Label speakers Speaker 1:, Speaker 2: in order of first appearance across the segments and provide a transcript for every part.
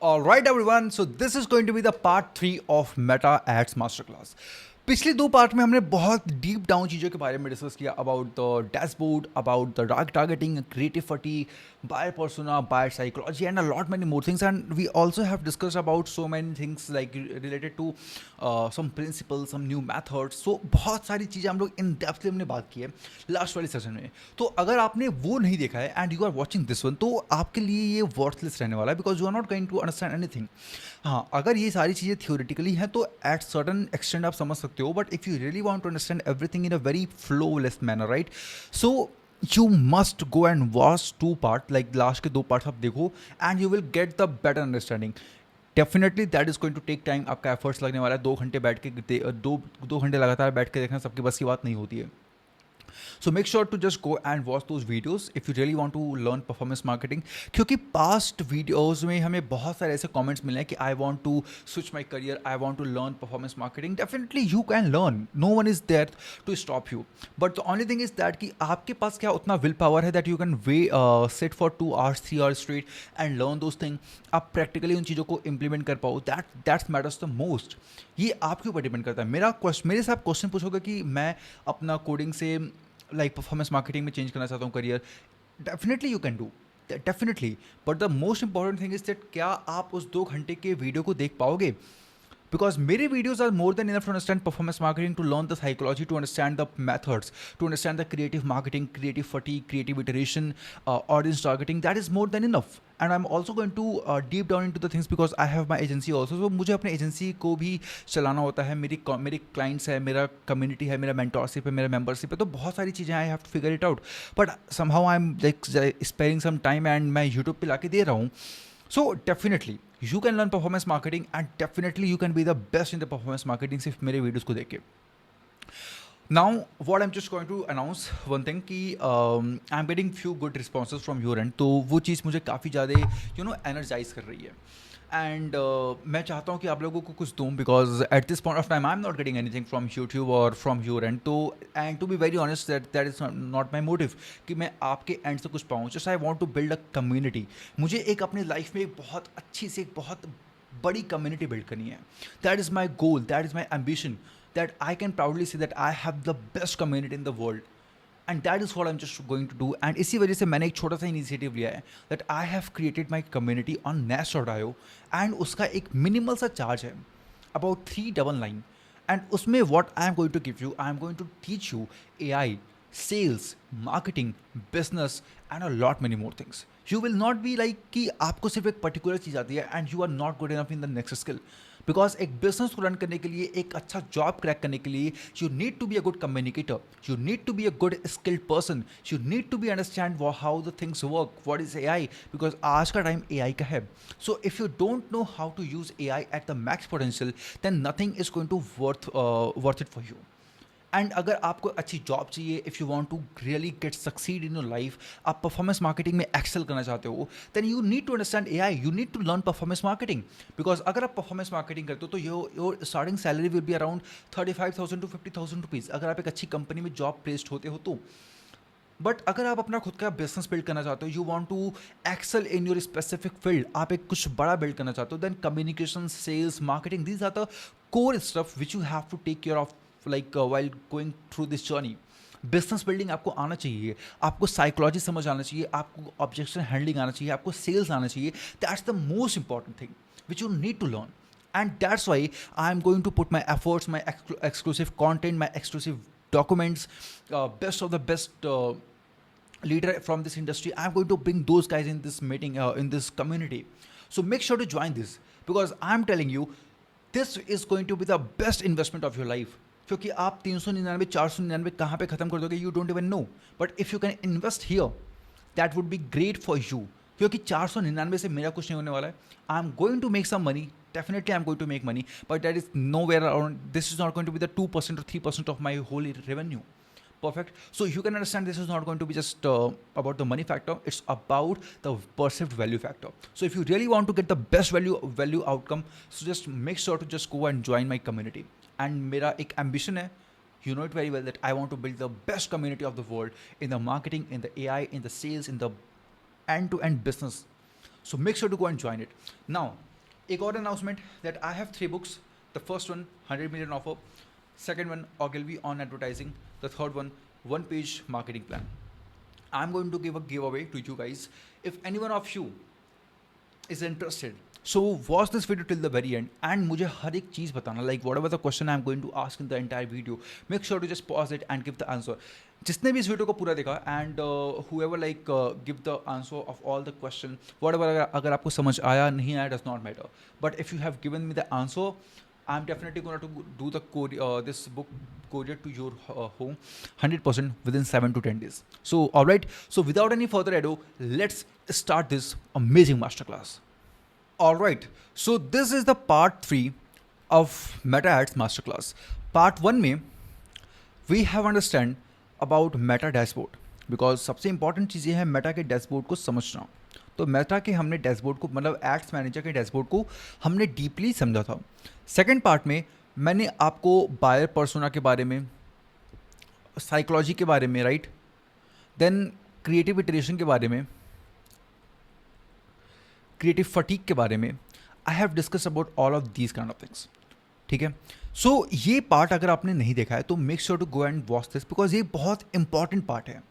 Speaker 1: All right, everyone. So this is going to be the part 3 of Meta Ads Masterclass. पिछली दो part में हमने बहुत deep down चीज़ों के बारे में डिस्कस किया about the dashboard, about the dark targeting, creativity, buyer persona, buyer psychology and a lot many more things and we also have discuss about so many things like related to some principle, some new methods. So बहुत सारी चीज़ें हम लोग इन डेप्थली हमने बात की है last वाली सेशन में. तो अगर आपने वो नहीं देखा है and you are watching this one, तो आपके लिए ये वर्थलेस रहने वाला है because you are not going to understand anything. हाँ, अगर ये सारी चीज़ें थियोरेटिकली हैं तो एट सर्टन एक्सटेंड आप समझ सकते हो, but if you really want to understand everything in a very flawless manner, right? So you must go and watch two part, like last के दो पार्ट्स आप देखो and you will get the better understanding. Definitely that is going to take time. आपका efforts लगने वाला है. 2 घंटे बैठ के दो घंटे लगातार बैठ के देखना सबकी बस की बात नहीं होती है. So make sure to just go and watch those videos if you really want to learn performance marketing. क्योंकि past videos में हमें बहुत सारे ऐसे comments मिले हैं कि I want to switch my career, I want to learn performance marketing. Definitely you can learn. No one is there to stop you. But the only thing is that कि आपके पास क्या उतना will power है that you can sit for 2 hours, 3 hours straight and learn those things. आप practically उन चीज़ों को implement कर पाओ. That matters the most. ये आपके ऊपर डिपेंड करता है. मेरे से आप क्वेश्चन पूछोगे कि मैं अपना कोडिंग से लाइक परफॉर्मेंस मार्केटिंग में चेंज करना चाहता हूँ career. Definitely you can do, definitely. But the most important thing is that क्या आप उस 2 घंटे के वीडियो को देख पाओगे? Because मेरे videos are more than enough to understand performance marketing, to learn the psychology, to understand the methods, to understand the creative marketing, creative fatigue, creative iteration, audience targeting. That is more than enough. And I'm also going to deep down into the things because I have my agency also. So मुझे अपने agency को भी चलाना होता है. मेरी clients है, मेरा community है, मेरा mentorship है, मेरा membership है. तो बहुत सारी चीज़ें I have to figure it out. But somehow I'm like sparing some time and मैं YouTube पे लाके दे रहा हूँ. So definitely you can learn performance marketing and definitely you can be the best in the performance marketing सिर्फ मेरे videos को देख के. Now what I'm just going to announce one thing कि I'm getting few good responses from your end. तो वो चीज़ मुझे काफ़ी ज़्यादा energize कर रही है. एंड मैं चाहता हूँ कि आप लोगों को कुछ दूँ because at this point of time I am not getting anything from YouTube और फ्रॉम योर एंड. तो and to be very honest that is not my motive कि मैं आपके एंड से कुछ पाऊँ. Just I want to build a community. मुझे एक अपनी लाइफ में एक बहुत अच्छी सी एक बहुत बड़ी कम्युनिटी बिल्ड करनी है. That is my goal, that is my ambition, that I can proudly say that I have the best community in the world. And that is what I am just going to do. And इसी वजह से मैंने एक छोटा सा initiative लिया है that I have created my community on Nest.io. And उसका एक मिनिमल सा चार्ज है अबाउट 399. एंड उसमें what I am going to give you, I am going to teach you AI, sales, marketing, business and a lot many more things. You will not be like कि आपको सिर्फ एक particular चीज़ आती है and you are not good enough in the next skill. Because एक business को run करने के लिए, एक अच्छा जॉब क्रैक करने के लिए, you need to be a good communicator, you need to be a good skilled person, you need to be understand how the things work, what is AI. Because आज का टाइम AI का है. So if you don't know how to use AI at the max potential then nothing is going to worth it for you. And अगर आपको अच्छी job चाहिए, if you want to really get succeed in your life, आप performance marketing में excel करना चाहते हो, then you need to understand AI, you need to learn performance marketing. Because अगर आप परफॉर्मेंस मार्केटिंग करते हो तो your starting salary will be around 35,000 to 50,000 rupees अगर आप एक अच्छी कंपनी में जॉब प्लेस्ड होते हो तो. बट अगर आप अपना खुद का बिजनेस बिल्ड करना चाहते हो, you want to excel in your specific field, आप एक कुछ बड़ा बिल्ड करना चाहते हो, then communication, sales, marketing, these are the core stuff which you have to take care of like while going through this journey. Business building आपको आना चाहिए, आपको साइकोलॉजी समझ आना चाहिए, आपको ऑब्जेक्शन हैंडलिंग आना चाहिए, आपको सेल्स आना चाहिए. That's the most important thing which you need to learn. And that's why I'm going to put my efforts, my exclusive content, my exclusive documents, best of the best leader from this industry. I'm going to bring those guys in this meeting, in this community. So make sure to join this because I'm telling you, this is going to be the best investment of your life. क्योंकि आप 399 499 कहाँ पे ख़त्म कर दोगे, you don't even know. But if you can invest here, that would be great for you. क्योंकि 499 से मेरा कुछ नहीं होने वाला है. I am going to make some money, definitely I'm going to make money, but that is nowhere around, this is not going to be the 2% or 3% of my whole revenue. Perfect. So you can understand this is not going to be just about the money factor, it's about the perceived value factor. So if you really want to get the best value outcome, so just make sure to just go and join my community. And मेरा एक ambition है, you know it very well, that I want to build the best community of the world in the marketing, in the AI, in the sales, in the end-to-end business. So make sure to go and join it. Now एक और announcement that I have 3 books. The first one, 100 million offer. Second one, Ogilvy on advertising. The third one, 1 page marketing plan. I'm going to give a giveaway to you guys. If anyone of you is interested, so watch this video till the very end and मुझे हर एक चीज़ बताना, like whatever the question I'm going to ask in the entire video, make sure to just pause it and give the answer. जिसने भी इस video को पूरा देखा and whoever like give the answer of all the question, whatever, अगर आपको समझ आया नहीं आया does not matter, but if you have given me the answer, I'm definitely going to do the this book courier to your home 100% within 7 to 10 days. So alright, so without any further ado, let's start this amazing masterclass. Alright, so this is the part 3 of Meta Ads Masterclass. Part 1 में we have understand about Meta Dashboard, because सबसे important चीज़ ये है Meta के dashboard को समझना. तो Meta के हमने डैशबोर्ड को, मतलब एड्स मैनेजर के डैशबोर्ड को हमने डीपली समझा था. सेकंड पार्ट में मैंने आपको बायर पर्सोना के बारे में, साइकोलॉजी के बारे में, राइट, देन क्रिएटिव इटरेशन के बारे में, क्रिएटिव फटीक के बारे में, I have discuss about all of these kind of things. ठीक है, सो ये पार्ट अगर आपने नहीं देखा है तो make sure to go and watch this, because ये बहुत इंपॉर्टेंट पार्ट है.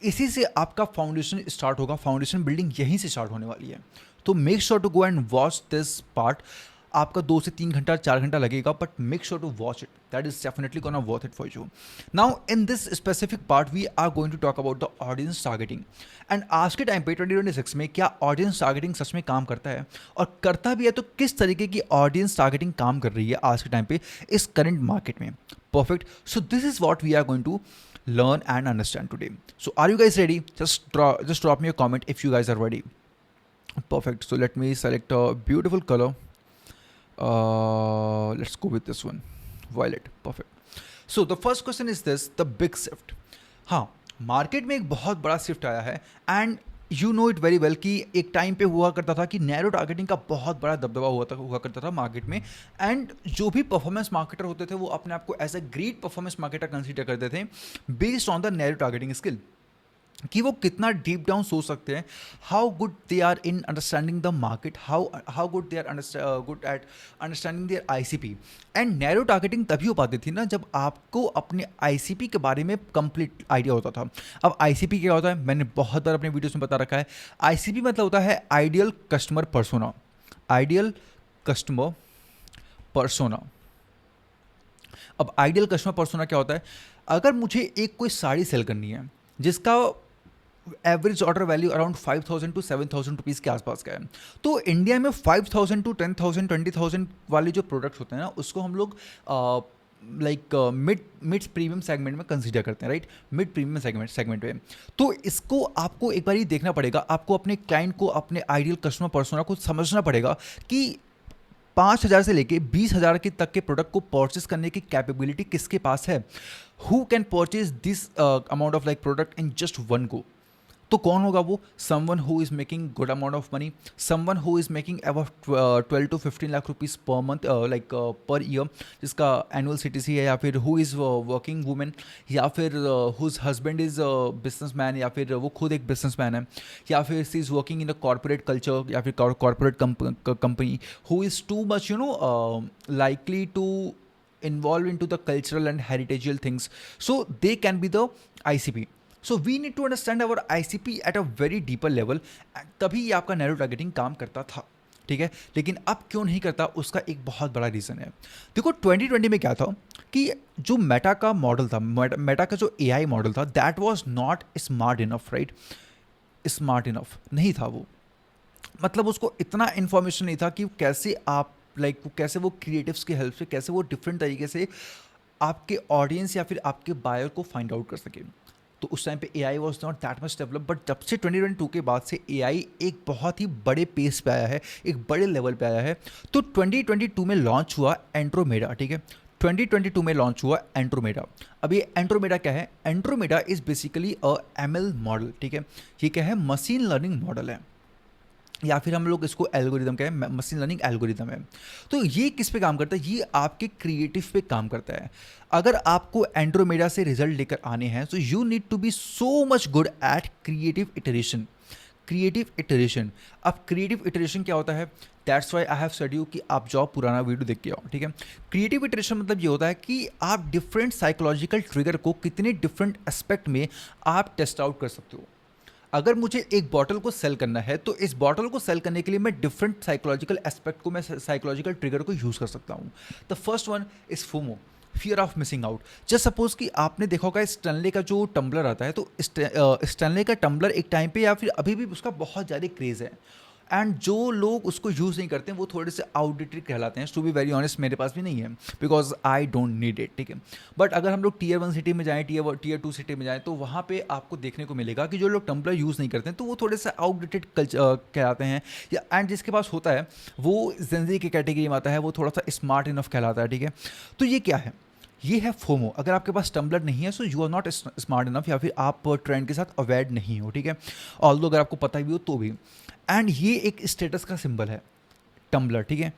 Speaker 1: इसी से आपका फाउंडेशन स्टार्ट होगा, फाउंडेशन बिल्डिंग यहीं से स्टार्ट होने वाली है. तो make sure to go and watch this part. आपका 2 से 3 घंटा 4 घंटा लगेगा, but make sure to watch it. That is definitely gonna worth it for you. Now in this specific part we are going to talk about the audience targeting. And आज के time पे 2026 में क्या ऑडियंस टारगेटिंग सच में काम करता है, और करता भी है तो किस तरीके की ऑडियंस टारगेटिंग काम कर रही है आज के टाइम पे इस करंट मार्केट में. Perfect. So this is what we are going to learn and understand today. So are you guys ready? Just drop me a comment if you guys are ready. Perfect. So let me select a beautiful color. Let's go with this one, violet. Perfect. So the first question is this: the big shift. हाँ, market में एक बहुत बड़ा shift आया है, and you know it very well कि एक time पे हुआ करता था कि नैरो टारगेटिंग का बहुत बड़ा दबदबा हुआ करता था मार्केट में, एंड जो भी परफॉर्मेंस मार्केटर होते थे वो अपने आप को as a great performance marketer consider करते थे based on the narrow targeting skill, कि वो कितना डीप डाउन सोच सकते हैं, how good they are in understanding the market, how good they are good at understanding their ICP. And narrow targeting तभी हो पाती थी ना जब आपको अपने आईसीपी के बारे में कंप्लीट आइडिया होता था. अब आईसीपी क्या होता है, मैंने बहुत बार अपने वीडियोस में बता रखा है. आईसीपी मतलब होता है ideal customer persona. Ideal customer persona. अब आइडियल कस्टमर पर्सोना क्या होता है, अगर मुझे एक कोई साड़ी सेल करनी है जिसका average order value around 5,000 to 7,000 rupees के आसपास का है, तो इंडिया में 5,000 टू 10,000 20,000 वाले जो प्रोडक्ट्स होते हैं ना, उसको हम लोग लाइक मिड प्रीमियम सेगमेंट में कंसीडर करते हैं, राइट, मिड प्रीमियम सेगमेंट में. तो इसको आपको एक बार ही देखना पड़ेगा, आपको अपने क्लाइंट को, अपने आइडियल कस्टमर पर्सोना को समझना पड़ेगा कि 5,000 से लेके 20,000 के तक के प्रोडक्ट को परचेस करने की कैपेबिलिटी किसके पास है. Who can purchase this amount of like product in just one go. तो कौन होगा वो? Someone who is making good amount of money, someone who is making about 12 to 15 lakh rupees per month, like per year, जिसका annual CTC है, या फिर who is working women, या फिर हुज हस्बैंड इज़ बिजनेसमैन, या फिर वो खुद एक बिजनेसमैन है, या फिर she is working in the corporate culture, या फिर corporate company, who is too much likely to involve into the cultural and heritageal things. So they can be the ICP. So we need to understand our ICP at a very deeper level. तभी ये आपका narrow targeting काम करता था, ठीक है. लेकिन अब क्यों नहीं करता, उसका एक बहुत बड़ा रीज़न है. देखो 2020 में क्या था कि जो मेटा का मॉडल था, मेटा का जो AI मॉडल था, that was not smart enough, right. Smart enough नहीं था वो, मतलब उसको इतना इन्फॉर्मेशन नहीं था कि कैसे आप कैसे वो क्रिएटिव्स की हेल्प से कैसे वो डिफरेंट तरीके से आपके ऑडियंस या फिर आपके बायर को फाइंड आउट कर सके. तो उस टाइम पे AI was not that much develop. But जब से 2022 के बाद से AI एक बहुत ही बड़े पेस पे आया है, एक बड़े लेवल पे आया है. तो 2022 में लॉन्च हुआ एंड्रोमेडा, ठीक है. 2022 में लॉन्च हुआ एंड्रोमेडा. अब ये एंड्रोमेडा क्या है? Andromeda is basically a ML model, ठीक है. ये क्या है? मशीन लर्निंग मॉडल है, या फिर हम लोग इसको एल्गोरिदम कहें, मशीन लर्निंग एल्गोरिदम है. तो ये किस पे काम करता है? ये आपके क्रिएटिव पे काम करता है. अगर आपको एंड्रोमेडा से रिजल्ट लेकर आने हैं, तो you need to be so much good at creative iteration. Creative iteration. अब क्रिएटिव इटरेशन क्या होता है, that's why I have said you कि आप जाओ पुराना वीडियो देख के आओ, ठीक है। क्रिएटिव इटरेशन मतलब ये होता है कि आप डिफरेंट साइकोलॉजिकल ट्रिगर को कितने डिफरेंट एस्पेक्ट में आप टेस्ट आउट कर सकते हो। अगर मुझे एक बॉटल को सेल करना है तो इस बॉटल को सेल करने के लिए मैं डिफरेंट साइकोलॉजिकल एस्पेक्ट को, मैं साइकोलॉजिकल ट्रिगर को यूज़ कर सकता हूँ। The first one is FOMO, fear of missing out. Just suppose कि आपने देखा होगा स्टैनले का जो टम्बलर आता है, तो स्टैनले का टम्बलर एक टाइम पे या फिर अभी भी उसका बहुत ज़्यादा क्रेज़ है, एंड जो लोग उसको यूज़ नहीं करते हैं वो थोड़े से आउटडेटेड कहलाते हैं। टू बी वेरी ऑनेस्ट मेरे पास भी नहीं है, because I don't need it, ठीक है। बट अगर हम लोग टीयर 1 सिटी में जाएँ, टीयर 2 सिटी में जाएँ, तो वहाँ पे आपको देखने को मिलेगा कि जो लोग टम्बलर यूज़ नहीं करते हैं तो वो थोड़े से आउटडेटेड कहलाते हैं, या एंड जिसके पास होता है वो जेनजी की कैटेगरी में आता है, वो थोड़ा सा स्मार्ट इनफ कहलाता है, ठीक है। तो ये क्या है, ये है फोमो। अगर आपके पास टम्बलर नहीं है so you are not smart enough, या फिर आप ट्रेंड के साथ अवेयर नहीं हो, ठीक है। ऑल्दो अगर आपको पता भी हो तो भी, एंड ये एक स्टेटस का सिंबल है टम्बलर, ठीक है।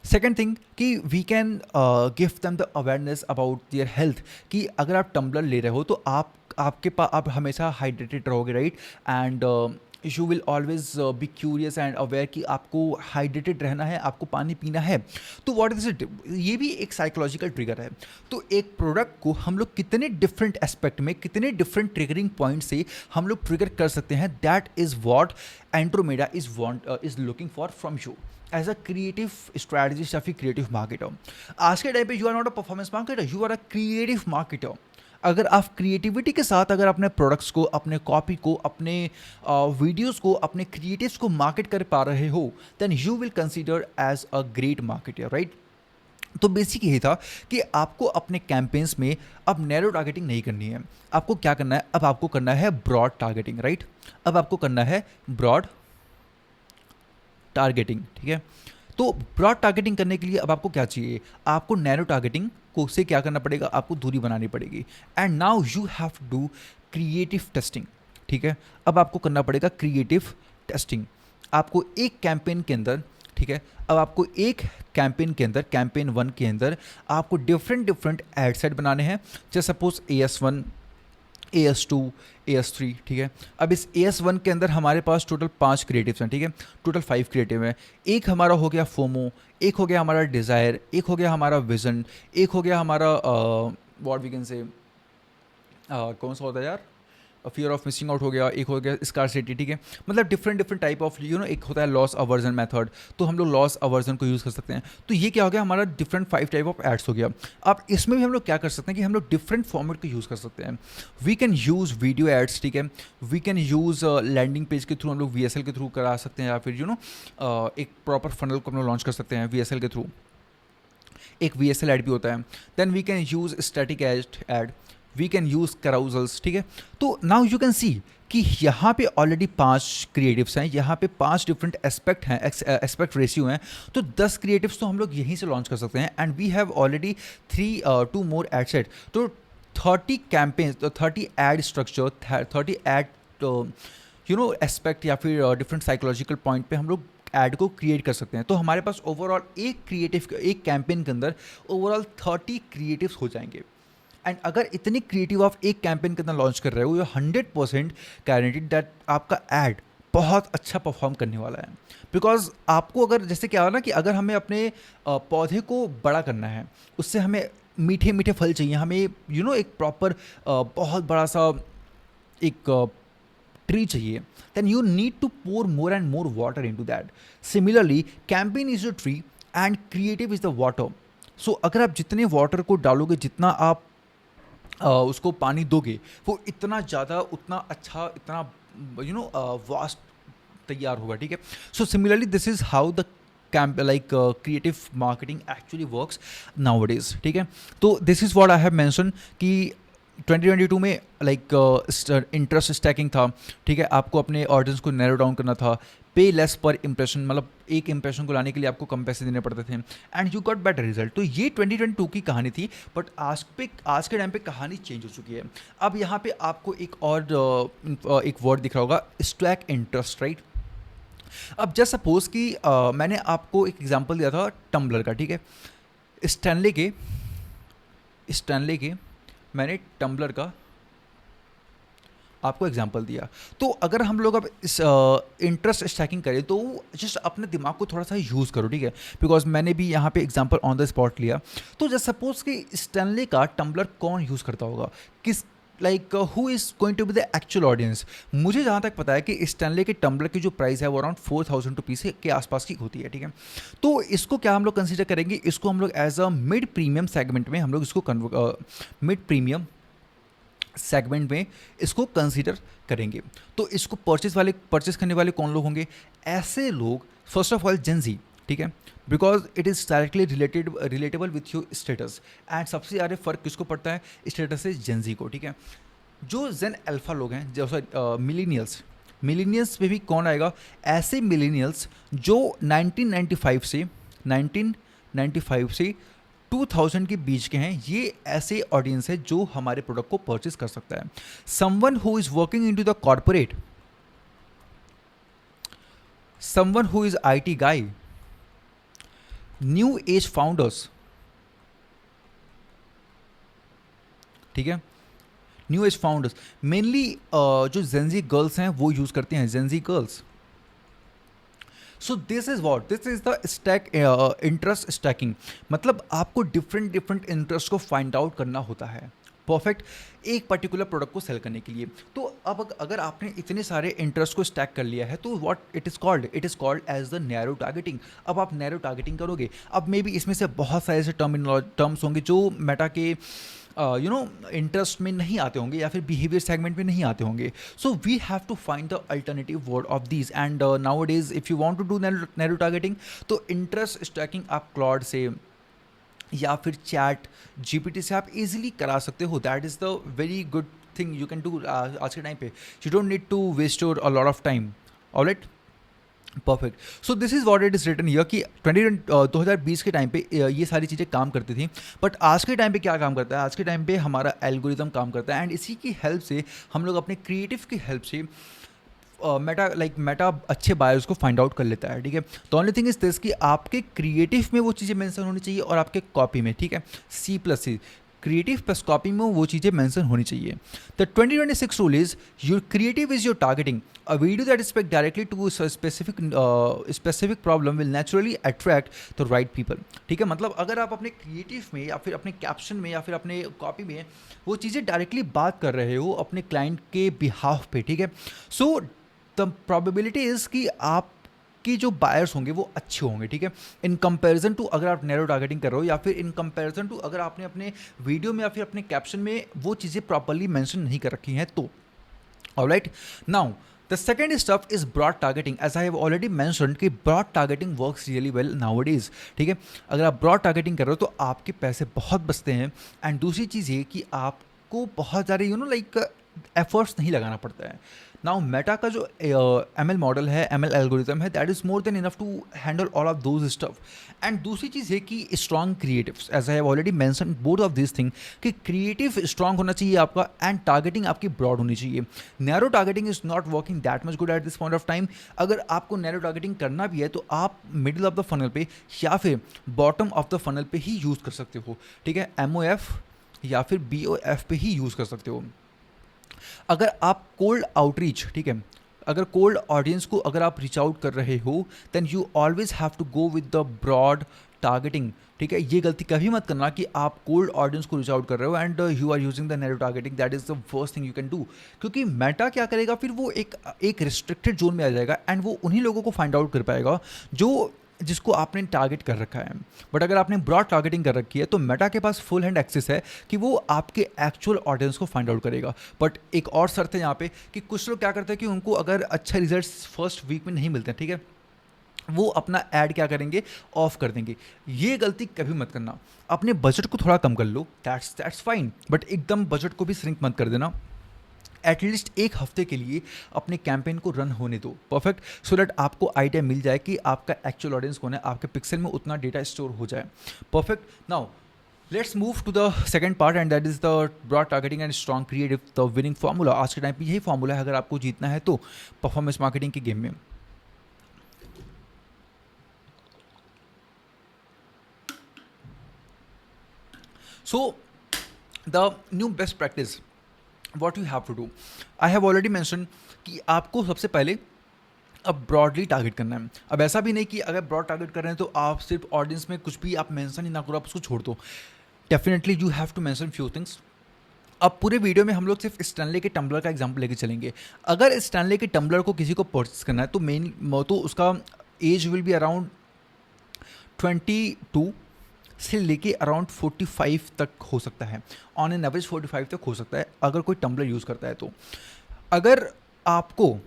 Speaker 1: सेकेंड थिंग कि we can give them the awareness about their health, कि अगर आप टम्बलर ले रहे हो तो आपके पास आप हमेशा हाइड्रेटेड रहोगे, right. And you will always be curious and aware कि आपको हाइड्रेटेड रहना है, आपको पानी पीना है। तो व्हाट इज इट, ये भी एक साइकोलॉजिकल ट्रिगर है। तो एक प्रोडक्ट को हम लोग कितने डिफरेंट एस्पेक्ट में, कितने डिफरेंट ट्रिगरिंग पॉइंट से हम लोग ट्रिगर कर सकते हैं, that is what Andromeda is looking for from you as a creative strategist या फिर क्रिएटिव मार्केटर। आज के टाइम पे you are not a performance marketer, you are a creative marketer. अगर आप क्रिएटिविटी के साथ अगर अपने प्रोडक्ट्स को, अपने कॉपी को, अपने वीडियोस को, अपने क्रिएटिव्स को मार्केट कर पा रहे हो, then you will consider as a great marketer, right. तो बेसिक यही था कि आपको अपने कैंपेन्स में अब नैरो टारगेटिंग नहीं करनी है। आपको क्या करना है, अब आपको करना है ब्रॉड टारगेटिंग, राइट। अब आपको करना है ब्रॉड टारगेटिंग, ठीक है। तो ब्रॉड टारगेटिंग करने के लिए अब आपको क्या चाहिए, आपको नैरो टारगेटिंग को से क्या करना पड़ेगा, आपको दूरी बनानी पड़ेगी। And now you have to do creative testing, ठीक है। अब आपको करना पड़ेगा क्रिएटिव टेस्टिंग। आपको एक कैंपेन के अंदर, ठीक है, अब आपको एक कैंपेन के अंदर, कैंपेन 1 के अंदर आपको डिफरेंट एड सेट बनाने हैं। जैसे सपोज AS1, AS2, AS3, ठीक है। अब इस AS1 के अंदर हमारे पास टोटल 5 क्रिएटिव्स हैं, ठीक है, टोटल 5 क्रिएटिव हैं। एक हमारा हो गया फोमो, एक हो गया हमारा डिज़ायर, एक हो गया हमारा विजन, एक हो गया हमारा व्हाट वी कैन से, कौन सा होता है यार, फियर ऑफ मिसिंग आउट हो गया, एक हो गया स्कार्सिटी, ठीक है। मतलब डिफरेंट टाइप ऑफ एक होता है लॉस अवर्जन मेथड, तो हम लोग लॉस अवर्जन को यूज़ कर सकते हैं। तो ये क्या हो गया, हमारा डिफरेंट 5 टाइप ऑफ एड्स हो गया। अब इसमें भी हम लोग क्या कर सकते हैं कि हम लोग डिफरेंट फॉर्मेट को यूज़ कर सकते हैं। We can use video ads, ठीक है। We can use landing page के थ्रू हम लोग VSL के थ्रू करा सकते हैं, या फिर एक प्रॉपर फनल को हम लोग लॉन्च कर सकते हैं VSL के थ्रू। एक VSL ऐड भी होता है। Then we can use static ad, we can use carousels, ठीक है। तो नाउ यू कैन सी कि यहाँ पे ऑलरेडी 5 क्रिएटिव्स हैं, यहाँ पे 5 डिफरेंट एस्पेक्ट हैं, एस्पेक्ट रेशियो हैं। तो 10 क्रिएटिव्स तो हम लोग यहीं से लॉन्च कर सकते हैं, and we have already 2 more ad set. तो 30 campaigns, 30 ad structure, 30 ad aspect या फिर डिफरेंट साइकोलॉजिकल पॉइंट पे हम लोग ऐड को क्रिएट कर सकते हैं। तो हमारे पास ओवरऑल एक कैंपेन के अंदर ओवरऑल 30 क्रिएटिव्स हो जाएंगे। एंड अगर इतनी क्रिएटिव आप एक कैंपेन के अंदर लॉन्च कर रहे हो, यू 100% गारंटीड दैट आपका ऐड बहुत अच्छा परफॉर्म करने वाला है। बिकॉज आपको अगर जैसे क्या हो ना कि अगर हमें अपने पौधे को बड़ा करना है, उससे हमें मीठे मीठे फल चाहिए, हमें एक प्रॉपर बहुत बड़ा सा एक ट्री चाहिए, then you need to pour more and more water into that. Similarly campaign is the tree and creative is the water. So अगर आप जितने वाटर को डालोगे, जितना आप उसको पानी दोगे, वो इतना ज़्यादा, उतना अच्छा, इतना वास्ट तैयार होगा, ठीक है। So similarly this is how the creative marketing actually works nowadays, ठीक है। तो this is what I have mention कि 2022 में इंटरेस्ट स्टैकिंग था, ठीक है। आपको अपने ऑडियंस को नैरो डाउन करना था, पे लेस पर इंप्रेशन, मतलब एक इंप्रेशन को लाने के लिए आपको कम पैसे देने पड़ते थे, and you got better result. तो ये 2022 की कहानी थी, बट आज के टाइम पे कहानी चेंज हो चुकी है। अब यहाँ पे आपको एक और एक वर्ड दिख रहा होगा, स्टैक इंटरेस्ट, राइट। अब जस्ट सपोज कि मैंने आपको एक एग्जांपल दिया था टम्बलर का, ठीक है। स्टैनले के मैंने टम्बलर का आपको एग्जांपल दिया। तो अगर हम लोग अब इस इंटरेस्ट स्टैकिंग करें तो जस्ट अपने दिमाग को थोड़ा सा यूज़ करो, ठीक है, बिकॉज मैंने भी यहाँ पे एग्जांपल ऑन द स्पॉट लिया। तो जस्ट सपोज कि स्टैनले का टम्बलर कौन यूज़ करता होगा, किस like who is going to be the actual audience. मुझे जहाँ तक पता है कि स्टैनले के टम्बलर की जो प्राइस है वो अराउंड 4000 रुपीज़ के आसपास की होती है, ठीक है। तो इसको क्या हम लोग कंसिडर करेंगे, इसको हम लोग as a mid premium segment में हम लोग इसको मिड प्रीमियम सेगमेंट में इसको कंसीडर करेंगे। तो इसको परचेस करने वाले कौन लोग होंगे, ऐसे लोग, फर्स्ट ऑफ ऑल जेंजी, ठीक है, because it is directly relatable with your status. And सबसे ज़्यादा फर्क किसको पड़ता है स्टेटस से, जेंजी को, ठीक है। जो जेन अल्फा लोग हैं, जैसे मिलीनियल्स में भी कौन आएगा, ऐसे मिलीनियल्स जो 1995 से 2000 के बीच के हैं, ये ऐसे ऑडियंस है जो हमारे प्रोडक्ट को परचेस कर सकता है। Someone who is working into the corporate, someone who is IT guy, new age founders, ठीक है, न्यू एज फाउंडर्स मेनली जो जेंजी गर्ल्स हैं वो यूज करते हैं, Gen Z girls. So this is what, this is the stack interest stacking. मतलब आपको different interest को फाइंड आउट करना होता है, परफेक्ट, एक पर्टिकुलर प्रोडक्ट को सेल करने के लिए। तो अब अगर आपने इतने सारे इंटरेस्ट को स्टैक कर लिया है तो what it is called as the narrow targeting. अब आप नैरो टारगेटिंग करोगे, अब मे बी इसमें से बहुत सारे ऐसे टर्म्स होंगे जो मेटा के इंटरेस्ट में नहीं आते होंगे या फिर बिहेवियर सेगमेंट में नहीं आते होंगे। So we have to find the alternative word of this. And now days if you want to do narrow targeting, तो इंटरेस्ट स्टैकिंग आप क्लॉड से या फिर चैट जीपीटी से आप इजीली करा सकते हो। That is the very good thing you can do आज के टाइम पे। You don't need to waste your a lot of time. Alright, perfect. So this is what it is written here कि 2020 के time पे ये सारी चीज़ें काम करती थी, बट आज के टाइम पे क्या काम करता है, आज के टाइम पे हमारा एल्गोरिदम काम करता है। एंड इसी की हेल्प से हम लोग अपने क्रिएटिव की हेल्प से मेटा अच्छे बायर्स को फाइंड आउट कर लेता है, ठीक है। The only thing is this कि आपके क्रिएटिव में वो चीज़ें मेंशन होनी चाहिए और आपके कॉपी में, ठीक है, C+C, क्रिएटिव प्लस कॉपी में वो चीज़ें मेंशन होनी चाहिए। The 2026 rule is your creative is your targeting. A video that speaks directly to specific problem will naturally attract the right people, ठीक है। मतलब अगर आप अपने क्रिएटिव में या फिर अपने कैप्शन में या फिर अपने कॉपी में वो चीज़ें डायरेक्टली बात कर रहे हो अपने क्लाइंट के बिहाफ पे, ठीक है, सो द प्रोबेबिलिटी इज़ कि आपकी जो बायर्स होंगे वो अच्छे होंगे, ठीक है, इन कंपैरिजन टू अगर आप नैरो टारगेटिंग कर रहे हो या फिर इन कंपैरिजन टू अगर आपने अपने वीडियो में या फिर अपने कैप्शन में वो चीज़ें प्रॉपरली मेंशन नहीं कर रखी हैं तो। Alright, now the second stuff is broad targeting. As I have already mentioned कि broad targeting works really well nowadays, ठीक है। अगर आप ब्रॉड टारगेटिंग कर रहे हो तो आपके पैसे बहुत बचते हैं। एंड दूसरी चीज़ ये कि आपको बहुत ज़्यादा लाइक एफर्ट्स नहीं लगाना पड़ता है। नाउ मेटा का जो ML मॉडल है, ML एल्गोरिथम है, that is more than enough to handle all of those stuff. And दूसरी चीज़ है कि strong creatives, as I have already mention both of this thing, कि क्रिएटिव स्ट्रॉन्ग होना चाहिए आपका एंड टारगेटिंग आपकी ब्रॉड होनी चाहिए। Narrow targeting is not working that much good at this point of time. अगर आपको नैरो टारगेटिंग करना भी है तो आप मिडिल ऑफ द फनल पे या फिर बॉटम ऑफ द फनल पे ही यूज़ कर सकते हो, ठीक है, MOF या फिर BOF पे ही यूज़ कर सकते हो। अगर आप कोल्ड आउटरीच, ठीक है, अगर कोल्ड ऑडियंस को अगर आप रीच आउट कर रहे हो then you always have to go with the broad targeting, ठीक है। ये गलती कभी मत करना कि आप कोल्ड ऑडियंस को रीच आउट कर रहे हो and you are using the narrow targeting, that is the worst thing you can do. क्योंकि मेटा क्या करेगा, फिर वो एक रिस्ट्रिक्टेड जोन में आ जाएगा एंड वो उन्हीं लोगों को फाइंड आउट कर पाएगा जो जिसको आपने टारगेट कर रखा है। बट अगर आपने ब्रॉड टारगेटिंग कर रखी है तो मेटा के पास फुल हैंड एक्सेस है कि वो आपके एक्चुअल ऑडियंस को फाइंड आउट करेगा। बट एक और शर्त है यहाँ पे कि कुछ लोग क्या करते हैं कि उनको अगर अच्छे रिजल्ट्स फर्स्ट वीक में नहीं मिलते हैं, ठीक है, वो अपना ऐड क्या करेंगे, ऑफ कर देंगे। ये गलती कभी मत करना। अपने बजट को थोड़ा कम कर लो, दैट्स फाइन, बट एकदम बजट को भी श्रिंक मत कर देना। एटलीस्ट एक हफ्ते के लिए अपने कैंपेन को रन होने दो, परफेक्ट, सो दैट आपको आइडिया मिल जाए कि आपका एक्चुअल ऑडियंस कौन है, आपके पिक्सल में उतना डेटा स्टोर हो जाए, perfect. Now let's move to the second part and that is the broad targeting and strong creative, the winning formula. आज के टाइम पे यही फार्मूला है अगर आपको जीतना है तो परफॉर्मेंस मार्केटिंग के गेम में। So the new best practice what you have to do, I have already mention कि आपको सबसे पहले अब ब्रॉडली टारगेट करना है। अब ऐसा भी नहीं कि अगर ब्रॉड टारगेट कर रहे हैं तो आप सिर्फ ऑडियंस में कुछ भी आप मेंशन ही ना करो, आप उसको छोड़ दो। Definitely you have to mention few things. अब पूरे वीडियो में हम लोग सिर्फ स्टैनले के टम्बलर का एग्जांपल लेके चलेंगे। अगर स्टैनले के टम्बलर को किसी को परचेस करना है तो मेन तो उसका एज विल बी अराउंड 22 से लेके अराउंड 45 तक हो सकता है, ऑन एन एवरेज 45 तक हो सकता है अगर कोई टम्बलर यूज़ करता है तो। अगर आपको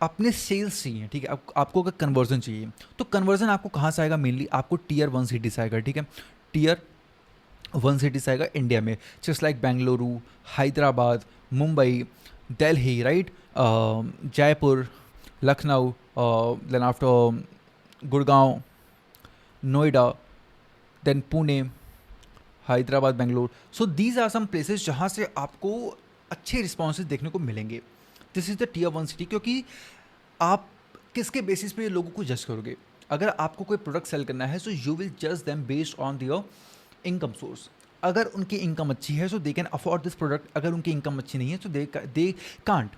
Speaker 1: अपने सेल्स चाहिए, ठीक है, आपको अगर कन्वर्जन चाहिए तो कन्वर्जन आपको कहाँ से आएगा, मेनली आपको टीयर 1 सिटी से आएगा, ठीक है। टीयर 1 सिटी से आएगा इंडिया में, just like Bengaluru, Hyderabad, Mumbai, Delhi, right, Jaipur, Lucknow, then after Gurgaon, Noida, then Pune, Hyderabad, Bangalore. So these are some places जहाँ से आपको अच्छे रिस्पॉन्सेज देखने को मिलेंगे। This is the tier 1 city. क्योंकि आप किसके बेसिस पे लोगों को जज करोगे? अगर आपको कोई प्रोडक्ट सेल करना है सो यू विल जज them based on their income source. अगर उनकी इनकम अच्छी है so they can afford this product, अगर उनकी इनकम अच्छी नहीं है तो they can't,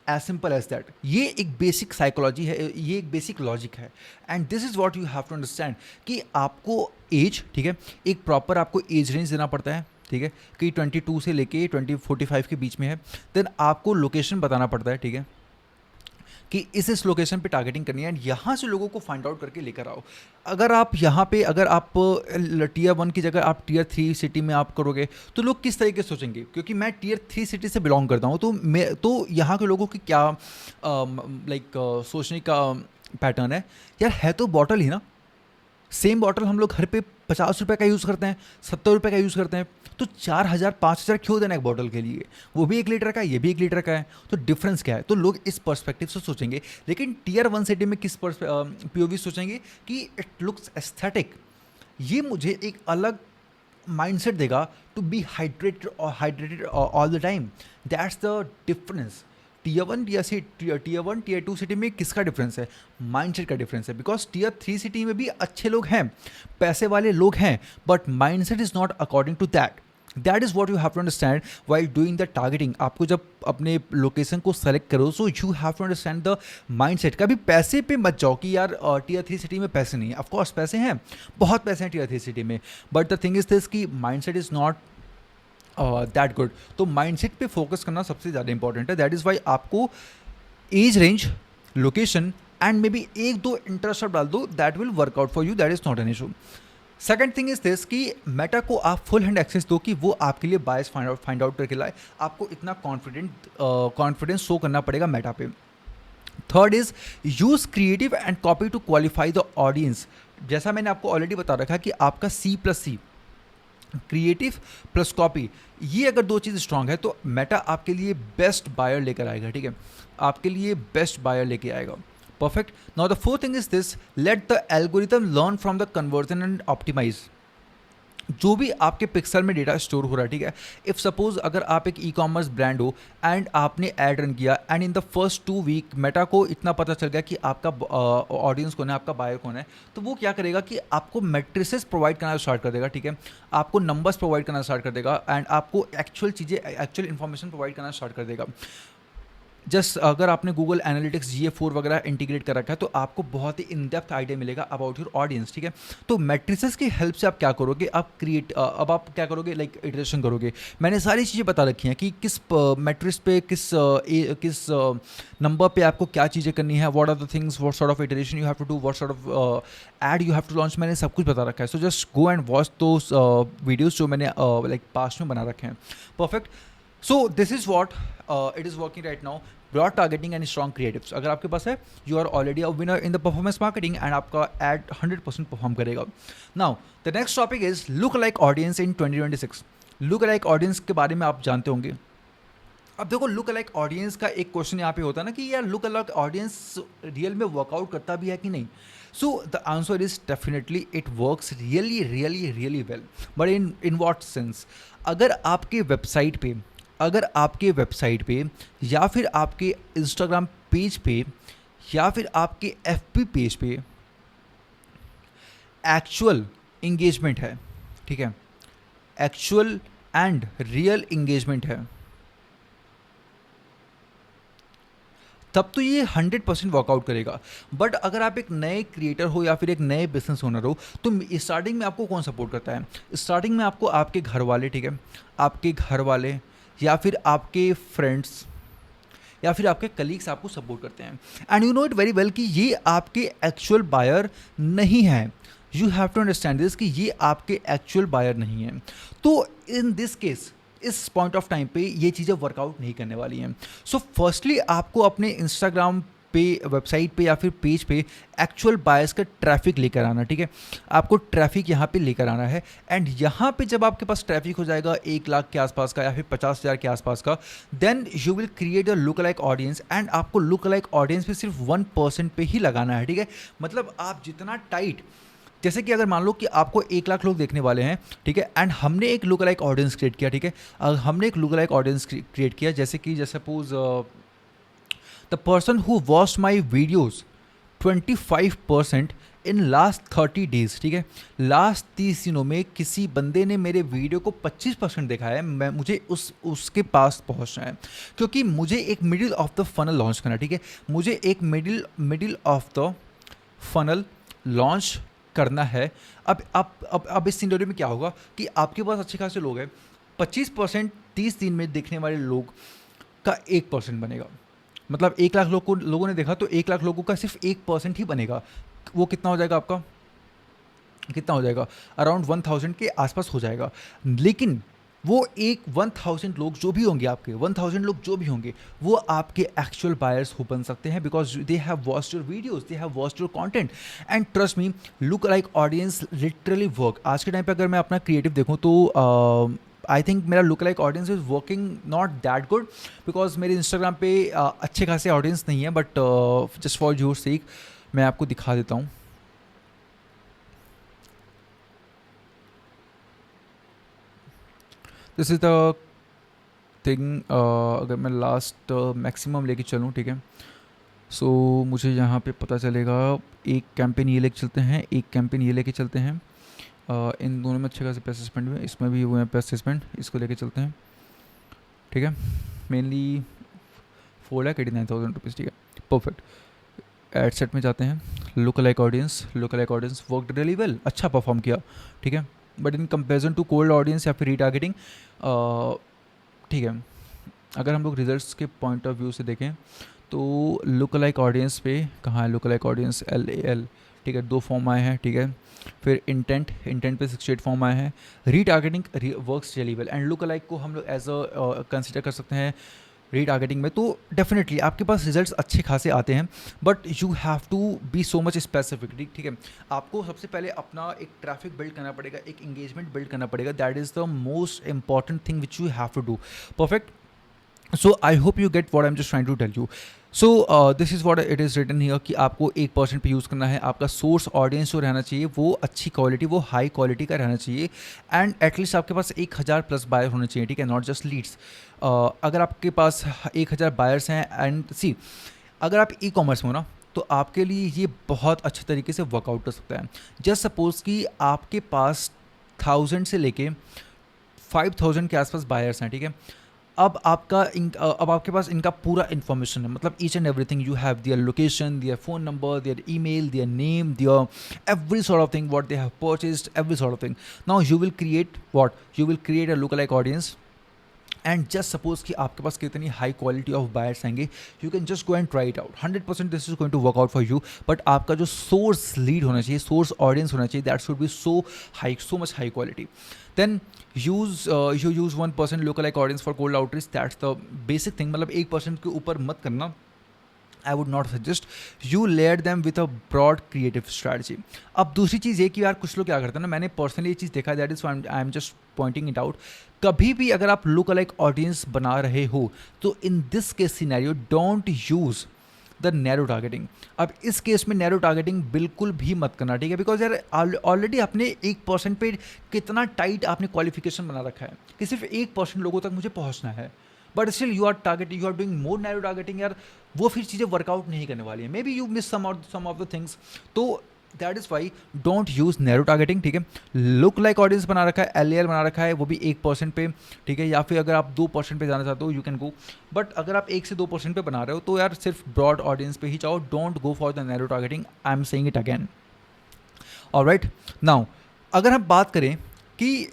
Speaker 1: as simple as that. ये एक बेसिक साइकोलॉजी है, ये एक बेसिक लॉजिक है, and this is what you have to understand कि आपको एज, ठीक है, एक प्रॉपर आपको एज रेंज देना पड़ता है, ठीक है, कि 22 से लेके 45 के बीच में है। देन आपको लोकेशन बताना पड़ता है, ठीक है, कि इस लोकेशन पे टारगेटिंग करनी है एंड यहाँ से लोगों को फाइंड आउट करके लेकर आओ। अगर आप यहाँ पे अगर आप टीयर 1 की जगह आप टीयर 3 सिटी में आप करोगे तो लोग किस तरीके से सोचेंगे? क्योंकि मैं टीयर 3 सिटी से बिलोंग करता हूँ, तो यहाँ के लोगों की क्या सोचने का पैटर्न है, यार है तो बॉटल ही ना, सेम बॉटल हम लोग घर पे 50 रुपये का यूज़ करते हैं, 70 रुपये का यूज़ करते हैं, तो 4,000 5,000 क्यों देना एक बॉटल के लिए? वो भी 1 लीटर का है, ये भी 1 लीटर का है, तो डिफरेंस क्या है? तो लोग इस पर्सपेक्टिव से सोचेंगे। लेकिन टीयर 1 सिटी में किस पीओवी सोचेंगे कि इट लुक्स एस्थेटिक, ये मुझे एक अलग माइंडसेट देगा to be hydrated all the time. That's the difference. Tier 1 tier 2 city में किसका डिफरेंस है? माइंडसेट का डिफरेंस है। बिकॉज टीयर 3 सिटी में भी अच्छे लोग हैं, पैसे वाले लोग हैं, but mindset is not according to that. That is what you have to understand while doing the targeting. आपको जब अपने लोकेशन को सेलेक्ट करो so you have to understand the mindset. कभी पैसे पे मत जाओ कि यार टीयर 3 सिटी में पैसे नहीं है। ऑफकोर्स पैसे हैं, बहुत पैसे हैं टीयर 3 सिटी में, but the thing is this कि mindset is not that good. तो माइंडसेट पे फोकस करना सबसे ज़्यादा इंपॉर्टेंट है। दैट इज़ वाई आपको age range, location and maybe 1-2 interest डाल दो, that will work out for you, that is not an issue. Second thing is this कि मेटा को आप फुल हैंड एक्सेस दो कि वो आपके लिए बायस फाइंड आउट करके लाए। आपको इतना कॉन्फिडेंस शो करना पड़ेगा मेटा पे। Third is use creative and copy to qualify the audience. जैसा मैंने आपको ऑलरेडी बता रखा कि आपका C+C, क्रिएटिव प्लस कॉपी, ये अगर 2 चीज़ स्ट्रांग है तो मेटा आपके लिए बेस्ट बायर लेकर आएगा, ठीक है, आपके लिए बेस्ट बायर लेके आएगा। Perfect. Now the fourth thing is this: let the algorithm learn from the conversion and optimize. जो भी आपके पिक्सल में डेटा स्टोर हो रहा है, ठीक है, इफ़ सपोज अगर आप एक ई-कॉमर्स ब्रांड हो एंड आपने ऐड रन किया and in the first 2 week Meta को इतना पता चल गया कि आपका ऑडियंस कौन है, आपका बायर कौन है, तो वो क्या करेगा कि आपको मैट्रिसेस प्रोवाइड करना स्टार्ट कर देगा, ठीक है, आपको नंबर्स प्रोवाइड करना स्टार्ट कर देगा एंड आपको एक्चुअल इन्फॉर्मेशन प्रोवाइड करना स्टार्ट कर देगा। जस्ट अगर आपने गूगल एनालिटिक्स GA4 वगैरह इंटीग्रेट कर रखा है तो आपको बहुत ही इन डेप्थ आइडिया मिलेगा अबाउट योर ऑडियंस, ठीक है। तो मैट्रिसेस की हेल्प से आप क्या करोगे, अब आप क्या करोगे, लाइक इटरेशन करोगे। मैंने सारी चीज़ें बता रखी हैं कि किस मैट्रिक्स पे किस नंबर पे आपको क्या चीज़ें करनी है, what are the things, what sort of iteration you have to do, what sort of ad you have to launch. मैंने सब कुछ बता रखा है। So just go and watch those videos जो मैंने लाइक पास्ट में बना रखे हैं। Perfect. So this is what it is working right now. Broad targeting and strong creatives अगर आपके पास है, you are already a winner in the performance marketing and आपका एड 100% परफॉर्म करेगा। Now the next topic is look like audience in 2026। Look like audience के बारे में आप जानते होंगे। अब देखो, लुक लाइक ऑडियंस का एक क्वेश्चन यहाँ पे होता है ना कि यार लुक लाइक ऑडियंस रियल में वर्कआउट करता भी है कि नहीं। So the answer is definitely it works really really really well, but in what sense. अगर आपके वेबसाइट पे या फिर आपके इंस्टाग्राम पेज पे या फिर आपके FB पेज पे एक्चुअल इंगेजमेंट है, ठीक है, एक्चुअल एंड रियल इंगेजमेंट है, तब तो ये 100% वर्कआउट करेगा। बट अगर आप एक नए क्रिएटर हो या फिर एक नए बिजनेस ओनर हो, तो स्टार्टिंग में आपको कौन सपोर्ट करता है? स्टार्टिंग में आपको आपके घर वाले, ठीक है, आपके घर वाले या फिर आपके फ्रेंड्स या फिर आपके कलीग्स आपको सपोर्ट करते हैं। And you know it very well कि ये आपके एक्चुअल बायर नहीं है। You have to understand this कि ये आपके एक्चुअल बायर नहीं है। तो इन दिस केस, इस पॉइंट ऑफ टाइम पे ये चीज़ें वर्कआउट नहीं करने वाली हैं। सो फर्स्टली आपको अपने इंस्टाग्राम पे, वेबसाइट पे या फिर पेज पे एक्चुअल बायर्स का ट्रैफिक लेकर आना, ठीक है। आपको ट्रैफिक यहाँ पे लेकर आना है। एंड यहाँ पे जब आपके पास ट्रैफिक हो जाएगा 1 लाख के आसपास का या फिर 50,000 के आसपास का, then you will create a look like audience. And आपको लुक लाइक ऑडियंस पे सिर्फ 1% पे ही लगाना है, ठीक है। मतलब आप जितना टाइट, जैसे कि अगर मान लो कि आपको 1 लाख लोग देखने वाले हैं, ठीक है, एंड हमने एक लुक लाइक ऑडियंस क्रिएट किया, ठीक है। हमने एक लुक लाइक ऑडियंस क्रिएट किया, जैसे कि जैसे suppose the person who watch my videos 25% in last 30 days, ठीक है। लास्ट 30 दिनों में किसी बंदे ने मेरे वीडियो को 25% देखा है। मुझे उसके पास पहुंचना है, क्योंकि मुझे एक middle of the funnel launch करना है, ठीक है। मुझे एक middle of the funnel launch करना है। अब इस सिनेरियो में क्या होगा कि आपके पास अच्छे खासे लोग हैं, 25% 30 दिन में देखने वाले लोग का 1% बनेगा। मतलब 1 लाख लोगों ने देखा, तो 1 लाख लोगों का सिर्फ 1% ही बनेगा। वो कितना हो जाएगा आपका? कितना हो जाएगा? अराउंड 1000 के आसपास हो जाएगा। लेकिन वो 1000 लोग जो भी होंगे, आपके 1000 लोग जो भी होंगे, वो आपके एक्चुअल बायर्स हो बन सकते हैं, because they have watched your videos, they have watched your content. And trust me, look like audience literally work. आज के टाइम पे अगर मैं अपना क्रिएटिव देखूँ तो आई थिंक मेरा look like audience is working not that good, because मेरे इंस्टाग्राम पे अच्छे खासे ऑडियंस नहीं है। But just for your sake मैं आपको दिखा देता हूँ। This is the thing. अगर मैं लास्ट मैक्सिमम लेके चलूँ, ठीक है, सो मुझे यहाँ पे पता चलेगा एक कैंपेन ये लेके चलते हैं, एक कैंपेन ये लेके चलते हैं। इन दोनों में अच्छे खासे पैसे स्पेंड हुए, इसमें भी हुए हैं पैसे स्पेंड, इसको लेके चलते हैं, ठीक है। मेनली 4,89,000 रुपीज़, ठीक है, परफेक्ट। एड सेट में जाते हैं, look like audience work really well, अच्छा परफॉर्म किया, ठीक है। But in comparison to cold audience या फिर रीटारगेटिंग, ठीक है, अगर हम लोग रिजल्ट्स के पॉइंट ऑफ व्यू से देखें तो लुक लाइक ऑडियंस पे कहाँ है? लुक लाइक ऑडियंस LAL, ठीक है, 2 फॉर्म आए हैं, ठीक है। फिर इंटेंट पे 68 फॉर्म आए हैं। Retargeting works really well, and look like को हम लोग एज अ कंसिडर कर सकते हैं रीटारगेटिंग में। तो डेफिनेटली आपके पास रिजल्ट्स अच्छे खासे आते हैं, but you have to be so much specific, ठीक है। आपको सबसे पहले अपना एक ट्रैफिक बिल्ड करना पड़ेगा, एक एंगेजमेंट बिल्ड करना पड़ेगा। That is the most important thing which you have to do. Perfect. So I hope you get what I am just trying to tell you. So this is what it is written here कि आपको 1% पे use करना है। आपका source audience जो रहना चाहिए वो अच्छी क्वालिटी, वो हाई क्वालिटी का रहना चाहिए। एंड एटलीस्ट आपके पास 1000 प्लस बायर होने चाहिए, ठीक है, नॉट जस्ट लीड्स। अगर आपके पास 1000 बायर्स हैं, एंड सी अगर आप ई कॉमर्स में हो ना, तो आपके लिए ये बहुत अच्छे तरीके से वर्कआउट कर सकता है। जस्ट सपोज कि आपके पास 1000 से लेके 5000 के आसपास बायर्स हैं, ठीक है। अब आपके पास इनका पूरा इन्फॉर्मेशन है, मतलब each and everything you have, their location, their phone number, their email, their name, their every sort of thing, what they have purchased, every sort of thing. Now you will create a look like audience. And just suppose कि आपके पास कितनी high quality of buyers आएंगे, you can just go and try it out. 100% this is going to work out for you. But आपका जो source lead होना चाहिए, source audience होना चाहिए, that should be so much high quality. Then you use 1% lookalike audience for cold outreach. That's the basic thing. मतलब 1% के ऊपर मत करना, I would not suggest. You layer them with a broad creative strategy. अब दूसरी चीज़ ये कि यार कुछ लोग क्या करते हैं ना, मैंने पर्सनली ये चीज़ देखा, that is I am just pointing it out. कभी भी अगर आप लुक लाइक ऑडियंस बना रहे हो, तो in this case scenario don't use the narrow targeting. अब इस केस में नैरो टारगेटिंग बिल्कुल भी मत करना, ठीक है, बिकॉज यार ऑलरेडी आपने 1% पे कितना टाइट आपने क्वालिफिकेशन बना रखा है कि सिर्फ 1% लोगों तक मुझे पहुंचना है। But still you are doing more narrow targeting, यार वो फिर चीज़ें वर्कआउट नहीं करने वाली है। Maybe you miss some of the things. तो that is why don't use narrow targeting, ठीक है। लुक लाइक ऑडियंस बना रखा है, LAL बना रखा है, वो भी 1% पे, ठीक है, या फिर अगर आप 2% पे जाना चाहते हो यू कैन गो, बट अगर आप 1 से 2% पे बना रहे हो तो यार सिर्फ ब्रॉड ऑडियंस पे ही जाओ, don't go for the narrow targeting, I am saying it again. Alright, now अगर हम बात करें कि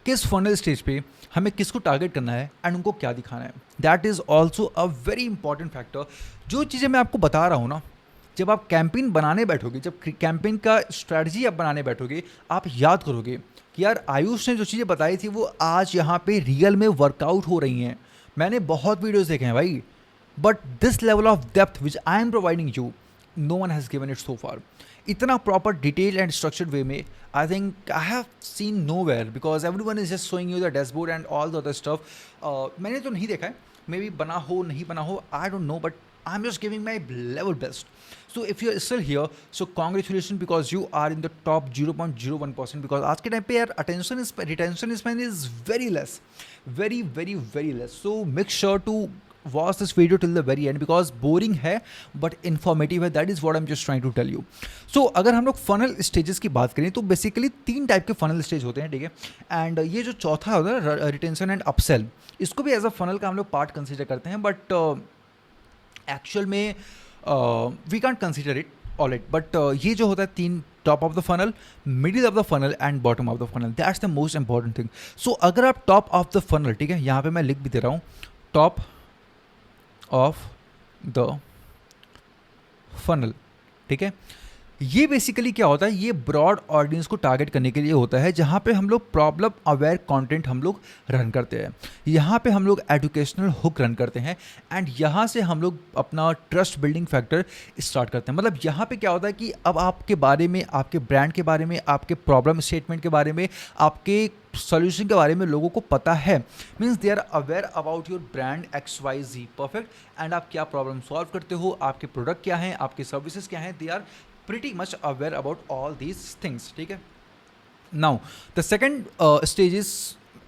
Speaker 1: किस फनल स्टेज पे हमें किसको टारगेट करना है एंड उनको क्या दिखाना है, that is also a very important factor. जो चीज़ें मैं आपको बता रहा हूँ ना, जब आप कैंपेन बनाने बैठोगे, जब कैंपेन का स्ट्रैटेजी आप बनाने बैठोगे, आप याद करोगे कि यार आयुष ने जो चीज़ें बताई थी वो आज यहाँ पे रियल में वर्कआउट हो रही हैं। मैंने बहुत वीडियोस देखे हैं भाई, but this level of depth which I am providing you, no one has given it so far. इतना proper detail and structured way में I think I have seen nowhere, because everyone is just showing you the dashboard and all the other stuff. मैंने तो नहीं देखा है, may be बना हो नहीं बना हो, आई don't no, but I am just giving my level best. So if you're still here, so congratulations because you are in the top 0.01%, because आज के टाइम पे यार retention span is very less, very less. So make sure to watch this video till the very end because boring है but informative है. That is what I'm just trying to tell you. So अगर हम लोग funnel stages की बात करें तो basically 3 type के funnel stage होते हैं, ठीक है. एंड ये जो चौथा होता है रिटेंशन एंड अपसेल, इसको भी एज अ funnel का हम लोग पार्ट कंसिडर करते हैं, बट एक्चुअल में we can't consider it all it. But ये जो होता है 3, top of the funnel, middle of the funnel and bottom of the funnel, that's the most important thing. So अगर आप टॉप ऑफ द फनल, ठीक है, यहाँ पे मैं लिख भी दे रहा हूँ, टॉप ऑफ द फनल, ठीक है, ये बेसिकली क्या होता है, ये ब्रॉड ऑडियंस को टारगेट करने के लिए होता है, जहाँ पे हम लोग प्रॉब्लम अवेयर कंटेंट हम लोग रन करते हैं, यहाँ पे हम लोग एजुकेशनल हुक रन करते हैं, एंड यहाँ से हम लोग अपना ट्रस्ट बिल्डिंग फैक्टर स्टार्ट करते हैं. मतलब यहाँ पे क्या होता है कि अब आपके बारे में, आपके ब्रांड के बारे में, आपके प्रॉब्लम स्टेटमेंट के बारे में, आपके सॉल्यूशन के बारे में लोगों को पता है, means they are aware about your brand XYZ, perfect. And आप क्या प्रॉब्लम सॉल्व करते हो, आपके प्रोडक्ट क्या हैं, आपके सर्विसेज क्या हैं, they are pretty much aware about all these things, ठीक है. Now the second stage is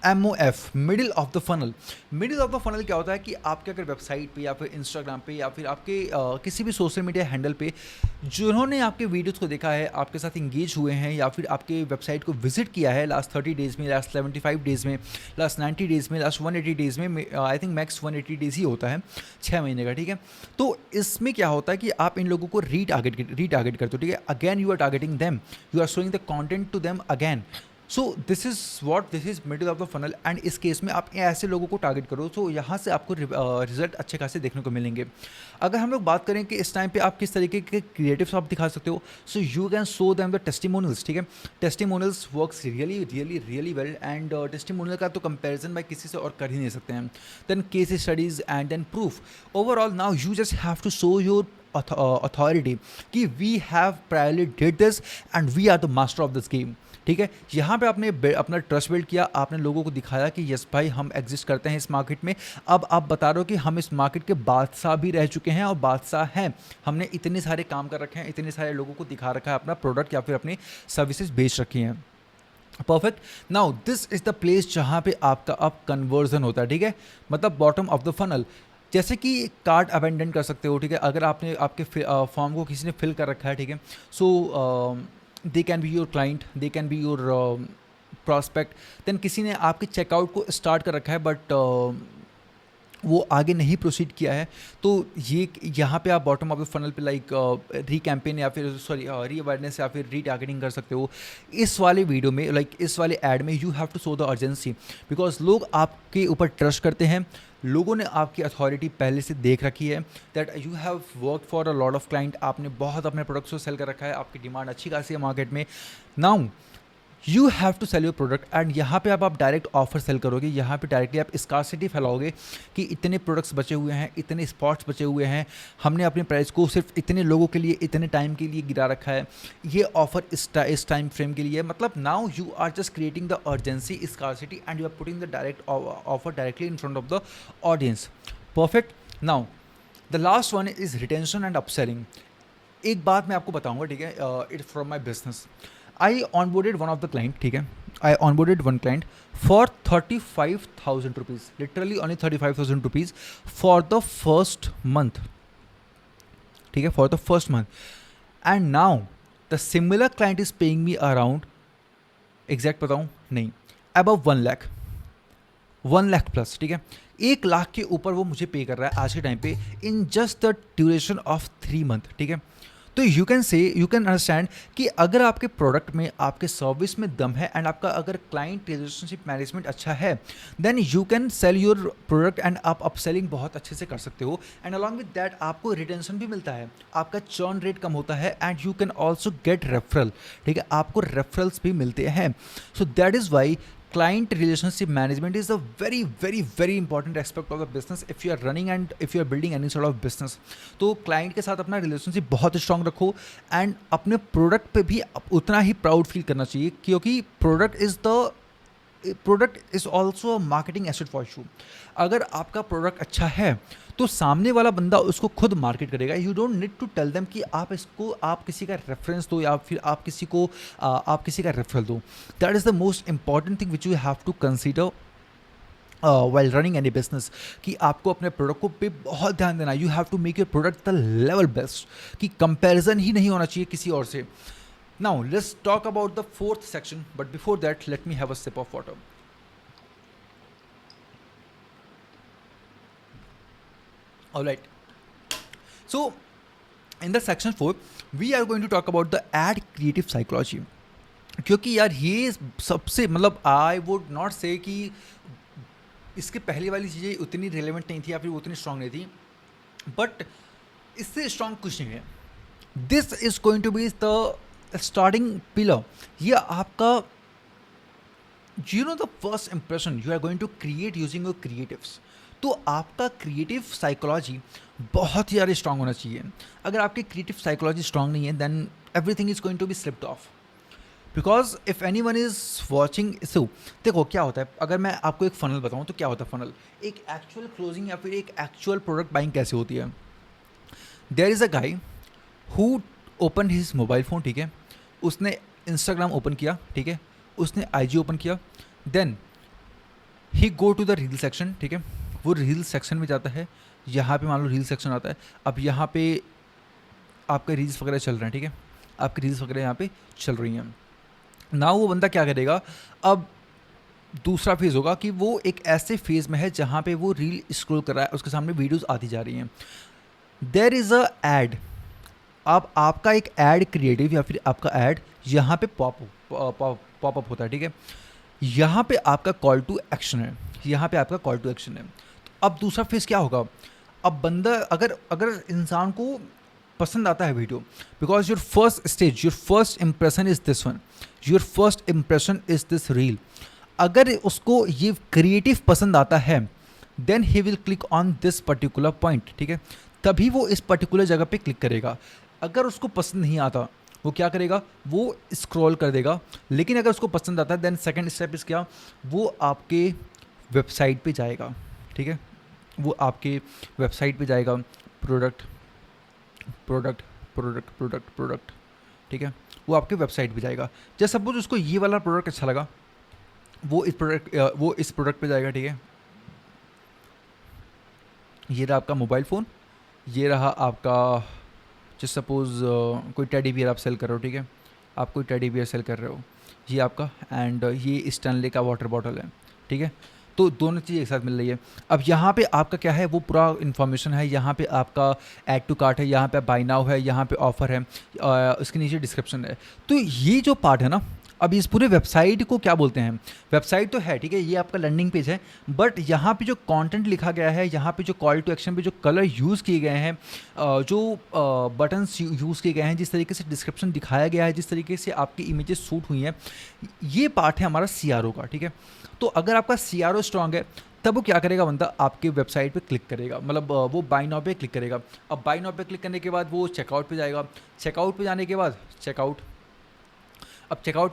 Speaker 1: MOF, middle of the funnel. Middle of the funnel क्या होता है कि आपके अगर वेबसाइट पे या फिर इंस्टाग्राम पे या फिर आपके किसी भी सोशल मीडिया हैंडल पे जिन्होंने आपके वीडियोस को देखा है, आपके साथ इंगेज हुए हैं, या फिर आपके वेबसाइट को विजिट किया है लास्ट 30 डेज़ में, लास्ट 75 डेज़ में, लास्ट 90 डेज़ में, लास्ट 180 डेज़ में, आई थिंक मैक्स 180 डेज़ ही होता है, 6 महीने का, ठीक है. तो इसमें क्या होता है कि आप इन लोगों को रीटारगेट करते हो, ठीक है. Again you are targeting them, you are showing the content to them again. So this is middle of the funnel. And इस केस में आप ऐसे लोगों को टारगेट करो तो यहाँ से आपको रिजल्ट अच्छे खासे देखने को मिलेंगे. अगर हम लोग बात करें कि इस टाइम पे आप किस तरीके के क्रिएटिव्स आप दिखा सकते हो, so you can show them the testimonials, ठीक है. Testimonials works really well, and testimonial का तो कंपैरिजन भाई किसी से और कर ही नहीं सकते हैं. Then case studies and then proof. Overall now you just have to show your authority कि we have priorly did this and we are the master of this game, ठीक है. यहाँ पे आपने अपना ट्रस्ट बिल्ड किया, आपने लोगों को दिखाया कि यस भाई हम एग्जिस्ट करते हैं इस मार्केट में. अब आप बता रहे हो कि हम इस मार्केट के बादशाह भी रह चुके हैं और बादशाह हैं, हमने इतने सारे काम कर रखे हैं, इतने सारे लोगों को दिखा रखा है, अपना प्रोडक्ट या फिर अपनी सर्विसेज बेच रखी हैं. Perfect. Now this is the place जहाँ पे आपका अब कन्वर्जन होता है, ठीक है. मतलब बॉटम ऑफ द फनल, जैसे कि कार्ट अबेंडन कर सकते हो, ठीक है. अगर आपने आपके फॉर्म को किसी ने फिल कर रखा है, ठीक है, so they can be your client, they can be your prospect. Then किसी ने आपके चेकआउट को स्टार्ट कर रखा है बट वो आगे नहीं प्रोसीड किया है, तो ये यहाँ पे आप बॉटम ऑफ द फनल पे लाइक री कैंपेन या फिर री अवेयरनेस या फिर री टारगेटिंग कर सकते हो. इस वाले वीडियो में लाइक इस वाले ऐड में you have to show the urgency, because लोग आपके ऊपर ट्रस्ट करते हैं, लोगों ने आपकी अथॉरिटी पहले से देख रखी है, that you have work for a lot of client, आपने बहुत अपने प्रोडक्ट्स को सेल कर रखा है, आपकी डिमांड अच्छी खासी है मार्केट में. Now you have to sell your product, and यहाँ पे आप डायरेक्ट ऑफर सेल करोगे, यहाँ पे डायरेक्टली आप स्कार्सिटी फैलाओगे कि इतने प्रोडक्ट्स बचे हुए हैं, इतने स्पॉट्स बचे हुए हैं, हमने अपने प्राइस को सिर्फ इतने लोगों के लिए इतने टाइम के लिए गिरा रखा है, ये ऑफर इस टाइम फ्रेम के लिए. मतलब now you are just creating the urgency, scarcity, and you are putting the direct offer directly in front of the audience. Perfect. Now the last one is retention and upselling. एक बात मैं आपको बताऊंगा, ठीक है, it's from my business. I onboarded one of the client, ठीक है, I onboarded one client for 35,000 rupees, literally only 35,000 rupees for the first month, ठीक है, for the first month. And now the similar client is paying me around, exact बताऊँ नहीं, above 1 lakh, 1 lakh plus, ठीक है, 1 लाख के ऊपर वो मुझे पे कर रहा है आज के टाइम पे in just the duration of 3 month, ठीक है। तो यू कैन अंडरस्टैंड कि अगर आपके प्रोडक्ट में, आपके सर्विस में दम है एंड आपका अगर क्लाइंट रिलेशनशिप मैनेजमेंट अच्छा है, then you can sell your product and आप अपसेलिंग बहुत अच्छे से कर सकते हो। एंड अलॉन्ग विद दैट आपको रिटेंशन भी मिलता है, आपका चर्न रेट कम होता है and you can also get referral, ठीक है, आपको रेफरल्स भी मिलते हैं। So that is why client relationship management is a very very very important aspect of the business if you are running and if you are building any sort of business। तो client के साथ अपना relationship बहुत strong रखो and अपने product पे भी उतना ही proud feel करना चाहिए, क्योंकि product is also marketing asset for you. अगर आपका प्रोडक्ट अच्छा है तो सामने वाला बंदा उसको खुद मार्केट करेगा। You don't need to tell them कि आप किसी का रेफरेंस दो या फिर आप किसी का रेफरल दो। That is the most important thing which you have to consider while running any business, कि आपको अपने प्रोडक्ट को पे बहुत ध्यान देना। You have to make your product the level best, कि कंपैरिजन ही नहीं होना चाहिए किसी और से। Now let's talk about the fourth section, but before that let me have a sip of water. All right. So in the section 4 we are going to talk about the ad creative psychology, क्योंकि यार ये सबसे मतलब I would not से कि इसके पहले वाली चीज़ें उतनी रिलेवेंट नहीं थी या फिर उतनी स्ट्रांग नहीं थी, बट इससे स्ट्रांग कुछ नहीं है। This is going to be the starting pillar. ये आपका the first impression you are going to create using your creatives. तो आपका क्रिएटिव साइकोलॉजी बहुत ही ज़्यादा स्ट्रांग होना चाहिए। अगर आपकी क्रिएटिव साइकोलॉजी स्ट्रांग नहीं है then everything is going to be slipped off, because if anyone is watching. So देखो क्या होता है, अगर मैं आपको एक फनल बताऊँ तो क्या होता है फनल, एक एक्चुअल क्लोजिंग या फिर एक एक्चुअल प्रोडक्ट बाइंग कैसे होती है। There is a guy who open his mobile phone, ठीक है, उसने इंस्टाग्राम ओपन किया, ठीक है, उसने IG ओपन किया, then he go to the reel section, ठीक है, वो रील सेक्शन में जाता है, यहाँ पे मान लो रील सेक्शन आता है। अब यहाँ पे आपके रील्स वगैरह चल रहे हैं, ठीक है, आपकी रील्स वगैरह यहाँ पे चल रही हैं। ना वो बंदा क्या करेगा, अब दूसरा फेज़ होगा कि वो एक ऐसे फेज़ में है जहाँ पे वो रील स्क्रॉल कर रहा है, उसके सामने वीडियोज़ आती जा रही हैं। देयर इज़ अ एड, अब आपका एक ऐड क्रिएटिव या फिर आपका ऐड यहाँ पे पॉपअप होता है, ठीक है, यहाँ पे आपका कॉल टू एक्शन है, यहाँ पे आपका कॉल टू एक्शन है। तो अब दूसरा फेज़ क्या होगा, अब बंदा अगर इंसान को पसंद आता है video, because your first stage, your first impression is this one, your first impression is this reel. अगर उसको ये क्रिएटिव पसंद आता है then he will click on this particular point, ठीक है, तभी वो इस पर्टिकुलर जगह पे क्लिक करेगा। अगर उसको पसंद नहीं आता वो क्या करेगा, वो स्क्रॉल कर देगा। लेकिन अगर उसको पसंद आता है देन सेकंड स्टेप इज़ क्या, वो आपके वेबसाइट पे जाएगा, ठीक है, वो आपके वेबसाइट पे जाएगा, product product product product product, ठीक है, वो आपके वेबसाइट पे जाएगा। जैसे सपोज उसको ये वाला प्रोडक्ट अच्छा लगा, वो इस प्रोडक्ट पे जाएगा, ठीक है, ये रहा आपका मोबाइल फ़ोन, ये रहा आपका जस्ट सपोज कोई टेडी बियर आप सेल कर रहे हो, ठीक है, आप कोई टेडी बियर सेल कर रहे हो, ये आपका, एंड ये स्टैनले का वाटर बॉटल है, ठीक है, तो दोनों चीज़ एक साथ मिल रही है। अब यहाँ पे आपका क्या है, वो पूरा इन्फॉर्मेशन है, यहाँ पे आपका ऐड टू कार्ट है, यहाँ पे बाय नाउ है, यहाँ पे ऑफर है, उसके नीचे डिस्क्रिप्शन है। तो ये जो पार्ट है ना, अब इस पूरे वेबसाइट को क्या बोलते हैं, वेबसाइट तो है, ठीक है, ये आपका लैंडिंग पेज है, बट यहाँ पे जो कंटेंट लिखा गया है, यहाँ पे जो कॉल टू एक्शन पे जो कलर यूज़ किए गए हैं, जो बटन्स यूज़ किए गए हैं, जिस तरीके से डिस्क्रिप्शन दिखाया गया है, जिस तरीके से आपकी इमेजेस शूट हुई हैं, ये पार्ट है हमारा CRO का, ठीक है। तो अगर आपका CRO स्ट्रॉन्ग है तब वो क्या करेगा, बंदा आपके वेबसाइट पे क्लिक करेगा, मतलब वो बाय नाउ पे क्लिक करेगा। अब बाय नाउ पे क्लिक करने के बाद वो चेकआउट पे जाएगा, चेकआउट पे जाने के बाद चेकआउट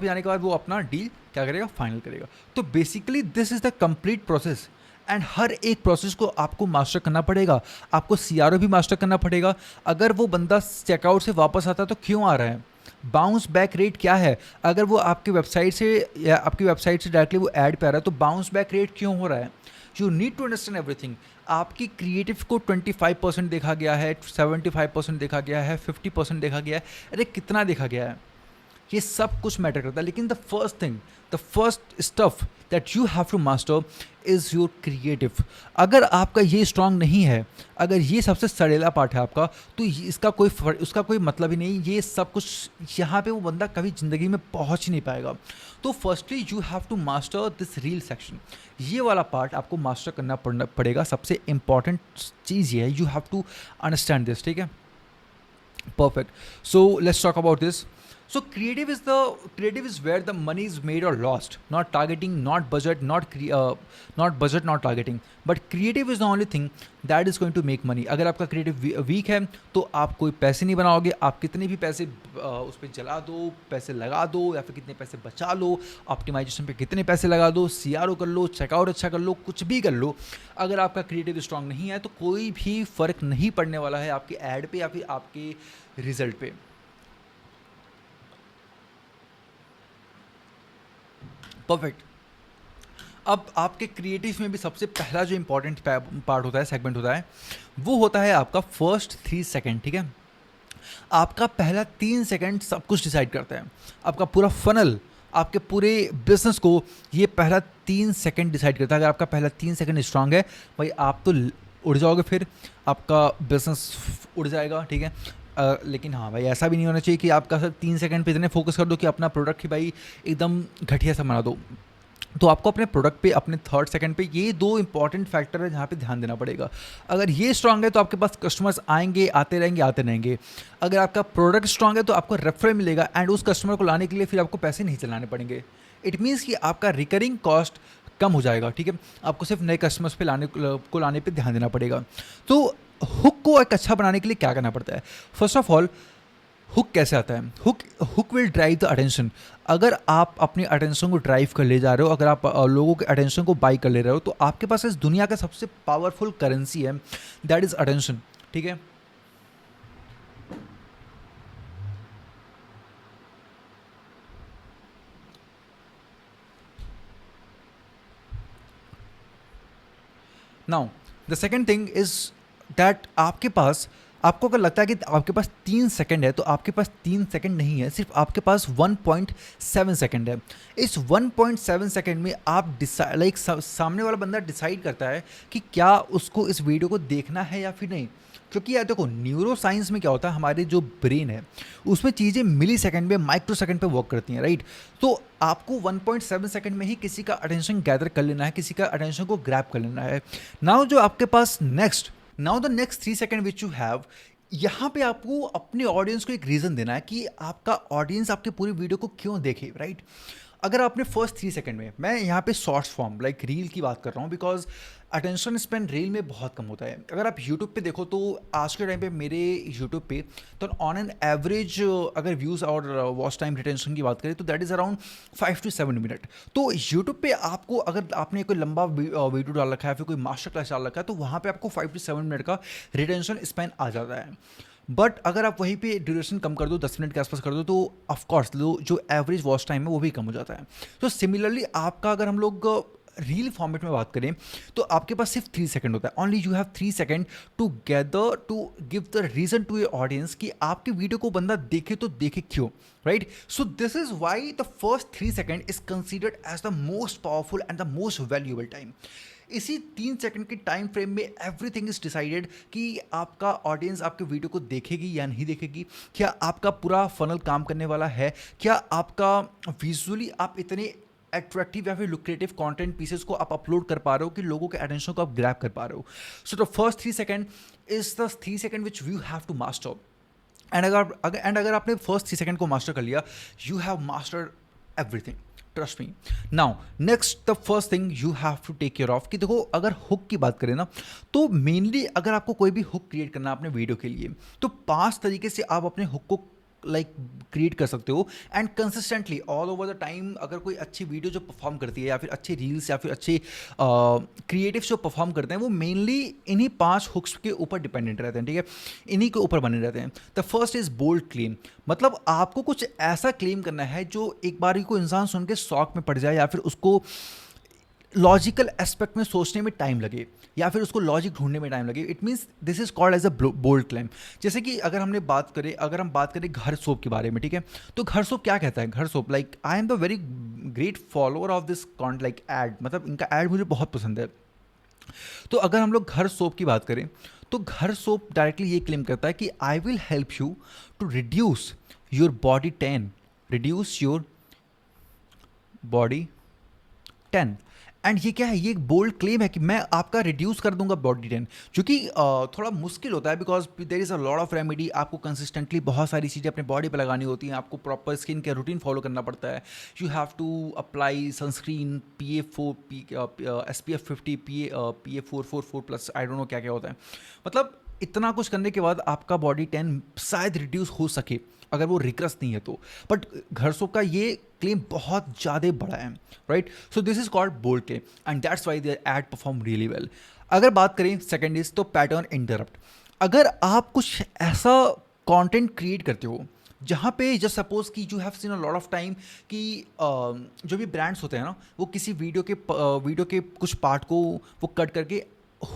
Speaker 1: पे जाने के बाद वो अपना डील क्या करेगा, फाइनल करेगा। तो basically this is the complete process, and हर एक प्रोसेस को आपको मास्टर करना पड़ेगा, आपको CRO भी मास्टर करना पड़ेगा। अगर वो बंदा चेकआउट से वापस आता है तो क्यों आ रहा है, बाउंस बैक रेट क्या है, अगर वो आपकी वेबसाइट से या आपकी वेबसाइट से डायरेक्टली वो ऐड पे आ रहा है तो बाउंस बैक रेट क्यों हो रहा है। You need to understand everything. आपकी क्रिएटिव को 25% देखा गया है, 75% देखा गया है, 50% देखा गया है, अरे कितना देखा गया है, ये सब कुछ मैटर करता है, लेकिन the first stuff that you have to master is your creative. अगर आपका ये स्ट्रांग नहीं है, अगर ये सबसे सड़ेला पार्ट है आपका, तो उसका कोई मतलब ही नहीं। ये सब कुछ यहाँ पे वो बंदा कभी ज़िंदगी में पहुँच ही नहीं पाएगा। तो firstly you have to master this reel section. ये वाला पार्ट आपको मास्टर करना पड़ेगा। सबसे इंपॉर्टेंट चीज़ ये है, you have to understand this, ठीक है। Perfect. So let's talk about this. So creative is where the money is made or lost. Not targeting, not budget, not targeting. But creative is the only thing that is going to make money. अगर आपका creative weak है तो आप कोई पैसे नहीं बनाओगे। आप कितने भी पैसे उस पर जला दो, पैसे लगा दो, या फिर कितने पैसे बचा लो, ऑप्टिमाइजेशन पे कितने पैसे लगा दो, CRO कर लो, चेकआउट अच्छा कर लो, कुछ भी कर लो, अगर आपका क्रिएटिव स्ट्रांग नहीं है तो कोई भी फ़र्क नहीं पड़ने वाला है आपके ऐड पे या फिर आपके रिजल्ट पे। परफेक्ट। अब आपके क्रिएटिव में भी सबसे पहला जो इंपॉर्टेंट पार्ट होता है, सेगमेंट होता है, वो होता है आपका फर्स्ट 3 सेकेंड, ठीक है। आपका पहला 3 सेकेंड सब कुछ डिसाइड करता है। आपका पूरा फनल, आपके पूरे बिजनेस को ये पहला 3 सेकेंड डिसाइड करता है। अगर आपका पहला 3 सेकेंड स्ट्रांग है भाई, आप तो उड़ जाओगे, फिर आपका बिजनेस उड़ जाएगा, ठीक है। लेकिन हाँ भाई, ऐसा भी नहीं होना चाहिए कि आपका सब 3 सेकंड पे इतने फोकस कर दो कि अपना प्रोडक्ट ही भाई एकदम घटिया सा बना दो। तो आपको अपने प्रोडक्ट पे, अपने 3rd सेकंड पे, ये 2 इंपॉर्टेंट फैक्टर है जहाँ पे ध्यान देना पड़ेगा। अगर ये स्ट्रांग है तो आपके पास कस्टमर्स आएंगे, आते रहेंगे। अगर आपका प्रोडक्ट स्ट्रांग है तो आपको रेफरल मिलेगा, एंड उस कस्टमर को लाने के लिए फिर आपको पैसे नहीं चलाने पड़ेंगे। इट मीन्स कि आपका रिकरिंग कॉस्ट कम हो जाएगा, ठीक है। आपको सिर्फ नए कस्टमर्स पे लाने पे ध्यान देना पड़ेगा। तो हुक को एक अच्छा बनाने के लिए क्या करना पड़ता है? फर्स्ट ऑफ ऑल, हुक कैसे आता है? Hook will drive the attention. अगर आप अपनी अटेंशन को ड्राइव कर ले जा रहे हो, अगर आप लोगों के अटेंशन को बाई कर ले रहे हो, तो आपके पास इस दुनिया का सबसे पावरफुल करेंसी है, दैट इज अटेंशन, ठीक है। Now the second thing is that आपको अगर लगता है कि आपके पास 3 सेकंड है, तो आपके पास 3 सेकंड नहीं है, सिर्फ आपके पास 1.7 सेकंड है। इस 1.7 सेकंड में आप सामने वाला बंदा डिसाइड करता है कि क्या उसको इस वीडियो को देखना है या फिर नहीं। क्योंकि यार देखो, न्यूरो साइंस में क्या होता है, हमारे जो ब्रेन है उसमें चीज़ें मिली सेकेंड में, माइक्रो सेकेंड पे वर्क करती हैं, राइट। तो आपको 1.7 सेकेंड में ही किसी का अटेंशन गैदर कर लेना है, किसी का अटेंशन को ग्रैब कर लेना है। नाउ जो आपके पास now the next 3 second which you have, यहाँ पे आपको अपने ऑडियंस को एक रीज़न देना है कि आपका ऑडियंस आपके पूरी वीडियो को क्यों देखे, राइट। अगर आपने फर्स्ट 3 सेकंड में, मैं यहाँ पे शॉर्ट्स फॉर्म लाइक रील की बात कर रहा हूँ, बिकॉज अटेंशन स्पेन रील में बहुत कम होता है। अगर आप यूट्यूब पे देखो तो आज के टाइम पे मेरे यूट्यूब पे तो ऑन एन एवरेज अगर व्यूज़ और वॉच टाइम रिटेंशन की बात करें तो that is around 5 to 7 minute. तो यूट्यूब पे आपको, अगर आपने कोई लंबा वीडियो डाल रखा है, फिर कोई मास्टर क्लास डाल रखा है, तो वहाँ पे आपको 5 to 7 मिनट का रिटेंशन स्पेन आ जाता है। बट अगर आप वहीं पे ड्यूरेशन कम कर दो, 10 मिनट के आसपास कर दो, तो ऑफकोर्स जो एवरेज वॉच टाइम है वो भी कम हो जाता है। तो सिमिलरली आपका, अगर हम लोग रील फॉर्मेट में बात करें, तो आपके पास सिर्फ 3 सेकंड होता है। Only you have 3 second to gather, to give the reason to your audience कि आपकी वीडियो को बंदा देखे तो देखे क्यों, right. So this is why the first 3 second is considered as the most powerful and the most valuable time. इसी 3 second के टाइम फ्रेम में एवरीथिंग इज डिसाइडेड कि आपका ऑडियंस आपके वीडियो को देखेगी या नहीं देखेगी, क्या आपका पूरा फनल काम करने वाला है, क्या आपका विजुअली आप इतने अट्रैक्टिव या फिर लुक्रेटिव कंटेंट पीसेस को आप अपलोड कर पा रहे हो कि लोगों के अटेंशन को आप ग्रैब कर पा रहे हो। So the first 3 second is the 3 second which you have to master. And अगर आपने फर्स्ट 3 सेकंड को मास्टर कर लिया, you have mastered everything, trust me. Now next, the first thing you have to take care of कि देखो, अगर hook की बात करें ना, तो मेनली अगर आपको कोई भी हुक क्रिएट करना है अपने वीडियो के लिए, तो 5 तरीके से आप अपने हुक को क्रिएट कर सकते हो and consistently all over the time. अगर कोई अच्छी वीडियो जो परफॉर्म करती है, या फिर अच्छे रील्स, या फिर अच्छे क्रिएटिव जो परफॉर्म करते हैं, वो मेनली इन्हीं 5 हुक्स के ऊपर डिपेंडेंट रहते हैं, ठीक है, इन्हीं के ऊपर बने रहते हैं। The first is bold claim, मतलब आपको कुछ ऐसा क्लेम करना है जो एक बार को इंसान सुन के शॉक में पड़ जाए, या फिर उसको लॉजिकल एस्पेक्ट में सोचने में टाइम लगे या फिर उसको लॉजिक ढूंढने में टाइम लगे, it means this is called as a bold claim. जैसे कि अगर हम बात करें घर सोप के बारे में, ठीक है, तो घर सोप क्या कहता है? Ghar soap, like I am the very great follower of this content like ad, मतलब इनका एड मुझे बहुत पसंद है। तो अगर हम लोग घर सोप की बात करें तो घर सोप डायरेक्टली ये क्लेम करता है कि I will help you to reduce your body ten, reduce your body 10। And ये क्या है? ये एक बोल्ड क्लेम है कि मैं आपका रिड्यूस कर दूंगा बॉडी 10, जो कि थोड़ा मुश्किल होता है because there is a lot of remedy. आपको कंसिस्टेंटली बहुत सारी चीज़ें अपने बॉडी पर लगानी होती हैं, आपको proper skin care routine follow करना पड़ता है। You have to apply sunscreen PA4 SPF50 PA444 plus, I don't know क्या क्या होता है। मतलब इतना कुछ करने के बाद आपका बॉडी 10 शायद रिड्यूस हो सके अगर वो रिग्रेस नहीं है तो। बट घर सोप का ये क्लेम बहुत ज़्यादा बड़ा है, right? So this is called bold claim and that's why their ad perform really well. अगर बात करें सेकेंड इज तो पैटर्न इंटरप्ट। अगर आप कुछ ऐसा कंटेंट क्रिएट करते हो जहाँ पे जस्ट सपोज कि you have seen a lot of time कि जो भी ब्रांड्स होते हैं ना, वो किसी वीडियो के कुछ पार्ट को वो कट करके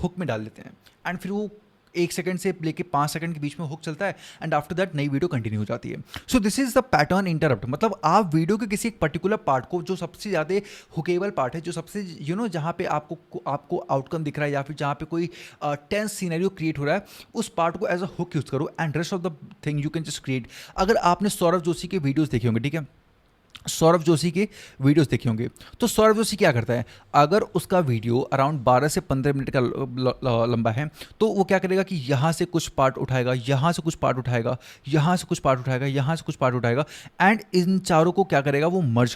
Speaker 1: हुक में डाल देते हैं एंड फिर वो 1 सेकंड से लेके 5 सेकंड के बीच में हुक चलता है एंड आफ्टर दैट नई वीडियो कंटिन्यू हो जाती है। So this is the pattern interrupt. मतलब आप वीडियो के किसी एक पर्टिकुलर पार्ट को, जो सबसे ज़्यादा हुकेबल पार्ट है, जो सबसे जहाँ पे आपको आउटकम दिख रहा है या फिर जहाँ पे कोई टेंस सीनरियो क्रिएट हो रहा है, उस पार्ट को एज अ हुक यूज़ करो and rest of the thing you can just create. अगर आपने सौरभ जोशी के वीडियोज़ देखे होंगे, ठीक है, सौरभ जोशी के वीडियोस देखे होंगे, तो सौरभ जोशी क्या करता है? अगर उसका वीडियो अराउंड 12 से 15 मिनट का लंबा है तो वो क्या करेगा कि यहाँ से कुछ पार्ट उठाएगा, यहाँ से कुछ पार्ट उठाएगा, यहाँ से कुछ पार्ट उठाएगा, यहाँ से कुछ पार्ट उठाएगा एंड इन चारों को क्या करेगा? वो मर्ज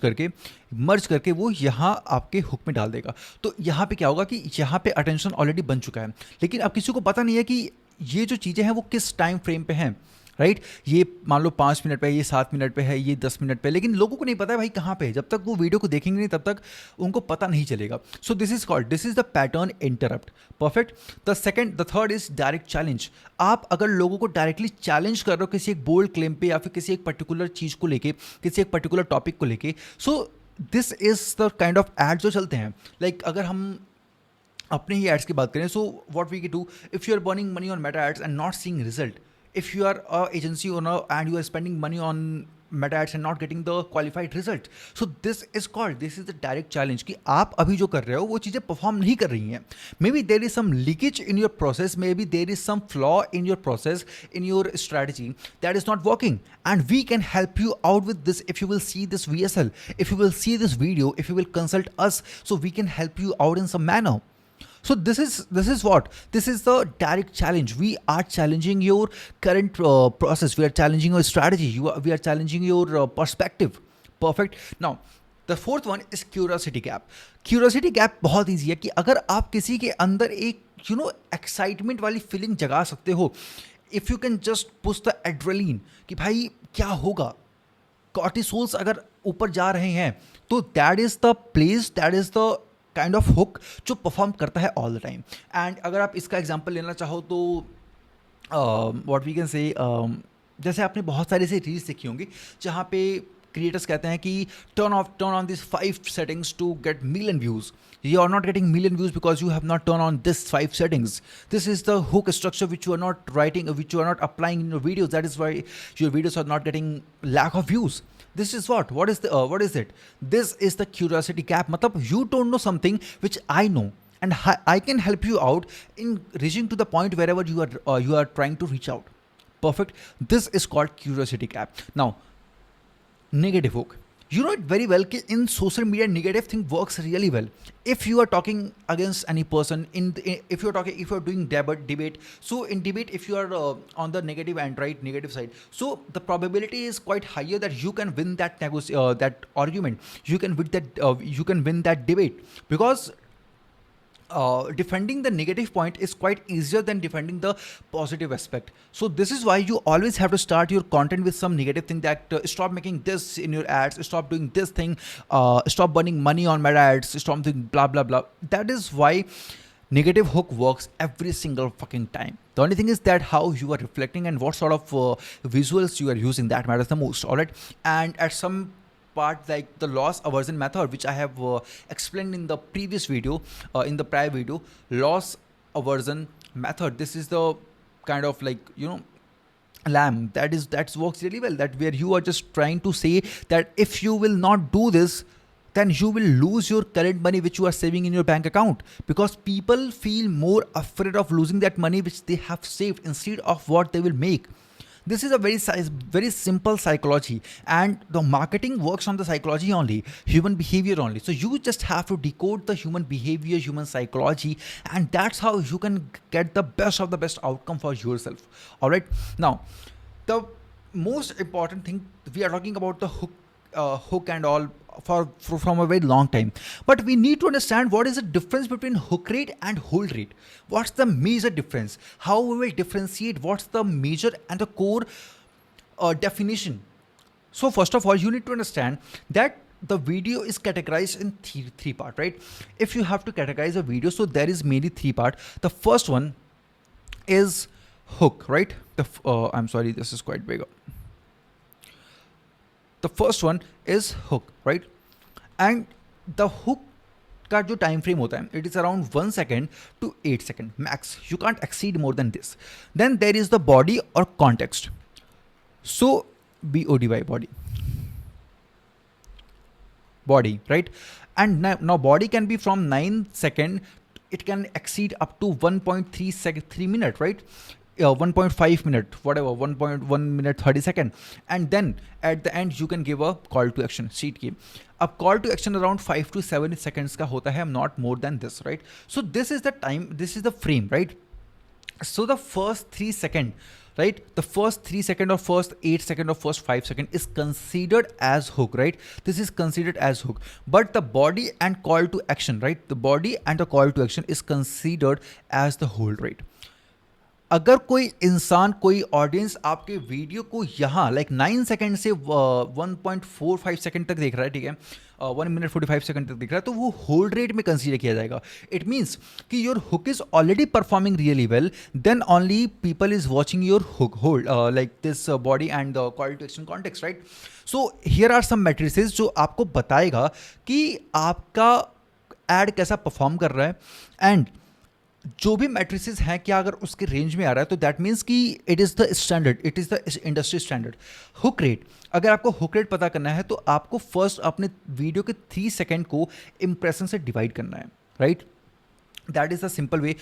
Speaker 1: करके वो यहाँ आपके हुक में डाल देगा। तो यहाँ पे क्या होगा कि यहाँ पे अटेंशन ऑलरेडी बन चुका है, लेकिन अब किसी को पता नहीं है कि ये जो चीज़ें हैं वो किस टाइम फ्रेम पे हैं, राइट? ये मान लो 5 मिनट पे है, ये 7 मिनट पे है, ये 10 मिनट पे, लेकिन लोगों को नहीं पता है भाई कहाँ पे है। जब तक वो वीडियो को देखेंगे नहीं तब तक उनको पता नहीं चलेगा। सो this is the pattern interrupt. Perfect. The third is direct challenge. आप अगर लोगों को डायरेक्टली चैलेंज कर रहे हो किसी एक बोल्ड क्लेम पे या फिर किसी एक पर्टिकुलर चीज़ को लेके, किसी एक पर्टिकुलर टॉपिक को लेके, so this is the kind of ad जो चलते हैं। लाइक अगर हम अपने ही एड्स की बात करें, so what we can do if you are burning money on Meta ads and not seeing result, if you are a agency owner and you are spending money on meta ads and not getting the qualified result, so this is the direct challenge कि आप अभी जो कर रहे हो वो चीज़ें perform नहीं कर रही हैं। Maybe there is some leakage in your process, maybe there is some flaw in your process, in your strategy that is not working, and we can help you out with this if you will see this VSL, if you will see this video, if you will consult us, so we can help you out in some manner. So this is what? This is the direct challenge. We are challenging your current process. We are challenging your strategy. We are challenging your perspective. Perfect. Now, the fourth one is curiosity gap. Curiosity gap बहुत easy है कि अगर आप किसी के अंदर एक excitement वाली feeling जगा सकते हो, if you can just push the adrenaline कि भाई क्या होगा, cortisols अगर ऊपर जा रहे हैं, तो that is the place, that is the kind of hook जो परफॉर्म करता है ऑल द टाइम। एंड अगर आप इसका एग्जांपल लेना चाहो तो व्हाट वी कैन से, जैसे आपने बहुत सारी ऐसी रील्स देखी होंगी जहाँ पे क्रिएटर्स कहते हैं कि turn on this 5 settings to get million views. You are not getting million views because you have not turned on this 5 settings. This is the hook structure which you are not writing, which you are not applying in your videos. That is why your videos are not getting lack of views. This is what is it? This is the curiosity gap. मतलब you don't know something which I know, and I can help you out in reaching to the point wherever you are trying to reach out. Perfect. This is called curiosity gap. Now, negative hook. You know it very well कि in social media negative thing works really well. If you are talking against any person if you are doing debate, so in debate if you are on the negative and right negative side, so the probability is quite higher that you can win that argument, you can win that debate, because defending the negative point is quite easier than defending the positive aspect. So this is why you always have to start your content with some negative thing, that stop making this in your ads, stop doing this thing, stop burning money on meta ads, stop doing blah blah blah. That is why negative hook works every single fucking time. The only thing is that how you are reflecting and what sort of visuals you are using, that matters the most. All right. And at some part like the loss aversion method, which I have explained in the previous video, in the prior video. Loss aversion method, this is the kind of like, you know, lamb that works really well, that where you are just trying to say that if you will not do this, then you will lose your current money which you are saving in your bank account, because people feel more afraid of losing that money which they have saved instead of what they will make. This is a very simple psychology, and the marketing works on the psychology only, human behavior only. So you just have to decode the human behavior, human psychology, and that's how you can get the best of the best outcome for yourself. All right. Now, the most important thing, we are talking about the hook and all from a very long time, but we need to understand what is the difference between hook rate and hold rate. What's the major difference? How we will differentiate? What's the major and the core definition? So first of all, you need to understand that the video is categorized in three part, right? If you have to categorize a video, so there is mainly three part. The first one is hook, right? I'm sorry, this is quite big. The first one is hook, right? And the hook का जो time frame होता है, it is around 1 second to 8 second max. You can't exceed more than this. Then there is the body or context. So BODY, body, right? And now body can be from 9 second, it can exceed up to 3 minute, right? 1.5 minute, whatever, 1.1 minute 30 second, and then at the end you can give a call to action, sheet key. A call to action around 5 to 7 seconds का होता है, not more than this, right? So this is the time, this is the frame, right? So the first 3 second, right? The first 3 second or first 8 second or first 5 second is considered as hook, right? This is considered as hook. But the body and call to action, right? The body and the call to action is considered as the hold rate. अगर कोई इंसान, कोई audience आपके video को यहाँ like 9 second से 1.45 second तक देख रहा है, ठीक है, 1 मिनट 45 सेकंड तक देख रहा है, तो वो होल्ड रेट में कंसीडर किया जाएगा. इट मीन्स कि your hook is already performing really well, then only people is watching your hook hold like this body and the call to action context, right? So here are some matrices जो आपको बताएगा कि आपका add कैसा perform कर रहा है, and जो भी मैट्रिसेस हैं क्या अगर उसके रेंज में आ रहा है तो दैट मीन्स कि it is the standard, it is the industry standard. Hook rate, अगर आपको हुक रेट पता करना है तो आपको फर्स्ट अपने वीडियो के 3 सेकंड को इंप्रेशन से डिवाइड करना है, right? That is the simple way.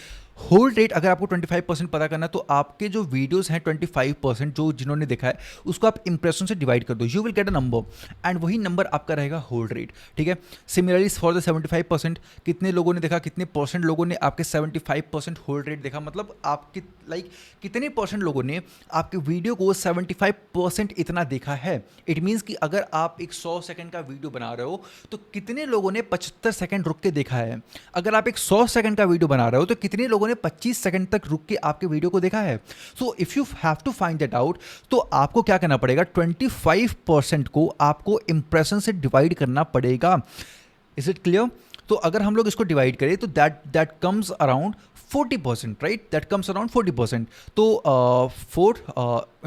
Speaker 1: Hold rate अगर आपको 25% पता करना है तो आपके जो वीडियोस हैं 25% जो जिन्होंने देखा है उसको आप इंप्रेशन से डिवाइड कर दो, you will get a number, and वही नंबर आपका रहेगा होल्ड रेट, ठीक है? सिमिलरली फॉर द 75%, कितने लोगों ने देखा, कितने परसेंट लोगों ने आपके 75% होल्ड रेट देखा, मतलब आपके लाइक कितने परसेंट लोगों ने आपके वीडियो को 75% इतना देखा है. इट मीन्स कि अगर आप एक 100 सेकंड का वीडियो बना रहे हो तो कितने लोगों ने 75 सेकंड रुक के देखा है. अगर आप एक 100 सेकंड का वीडियो बना रहे हो तो कितने लोगों ने 25 सेकंड तक रुक के आपके वीडियो को देखा है. So if you have to find that out, तो आपको क्या करना पड़ेगा, 25% को आपको इंप्रेशन से डिवाइड करना पड़ेगा. Is it clear? तो अगर हम लोग इसको डिवाइड करें तो that comes around 40%, right? That comes around 40%. तो 4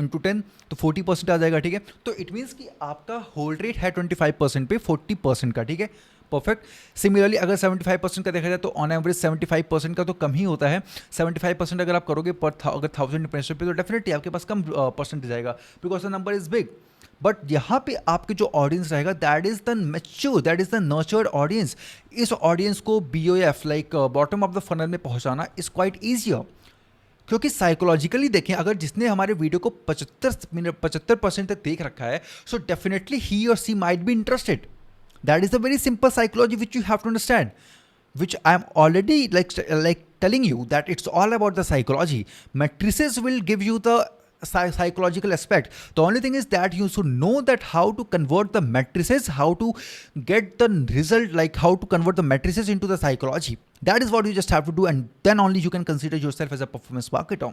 Speaker 1: into 10 तो 40% आ जाएगा, ठीक है? तो इट मीन्स कि आपका होल्ड रेट है 25% पे 40% का, ठीक है? परफेक्ट. सिमिलरली अगर 75% का देखा जाए तो ऑन एवरेज 75% का तो कम ही होता है. 75% अगर आप करोगे पर अगर 1000 इंप्रेशन पे तो डेफिनेटली आपके पास कम परसेंटेज आएगा, because the number is big. But यहाँ पे आपके जो ऑडियंस रहेगा that is the mature, that is the nurtured audience. इस ऑडियंस को BOF like bottom of the funnel में पहुँचाना इज क्वाइट ईजियर, क्योंकि साइकोलॉजिकली देखें अगर जिसने हमारे वीडियो को 75% तक देख रखा है, सो definitely he or she might be interested. That is a very simple psychology which you have to understand, which I am already like telling you that it's all about the psychology. Matrices will give you the psychological aspect. The only thing is that you should know that how to convert the matrices, how to get the result, like how to convert the matrices into the psychology. That is what you just have to do, and then only you can consider yourself as a performance marketer.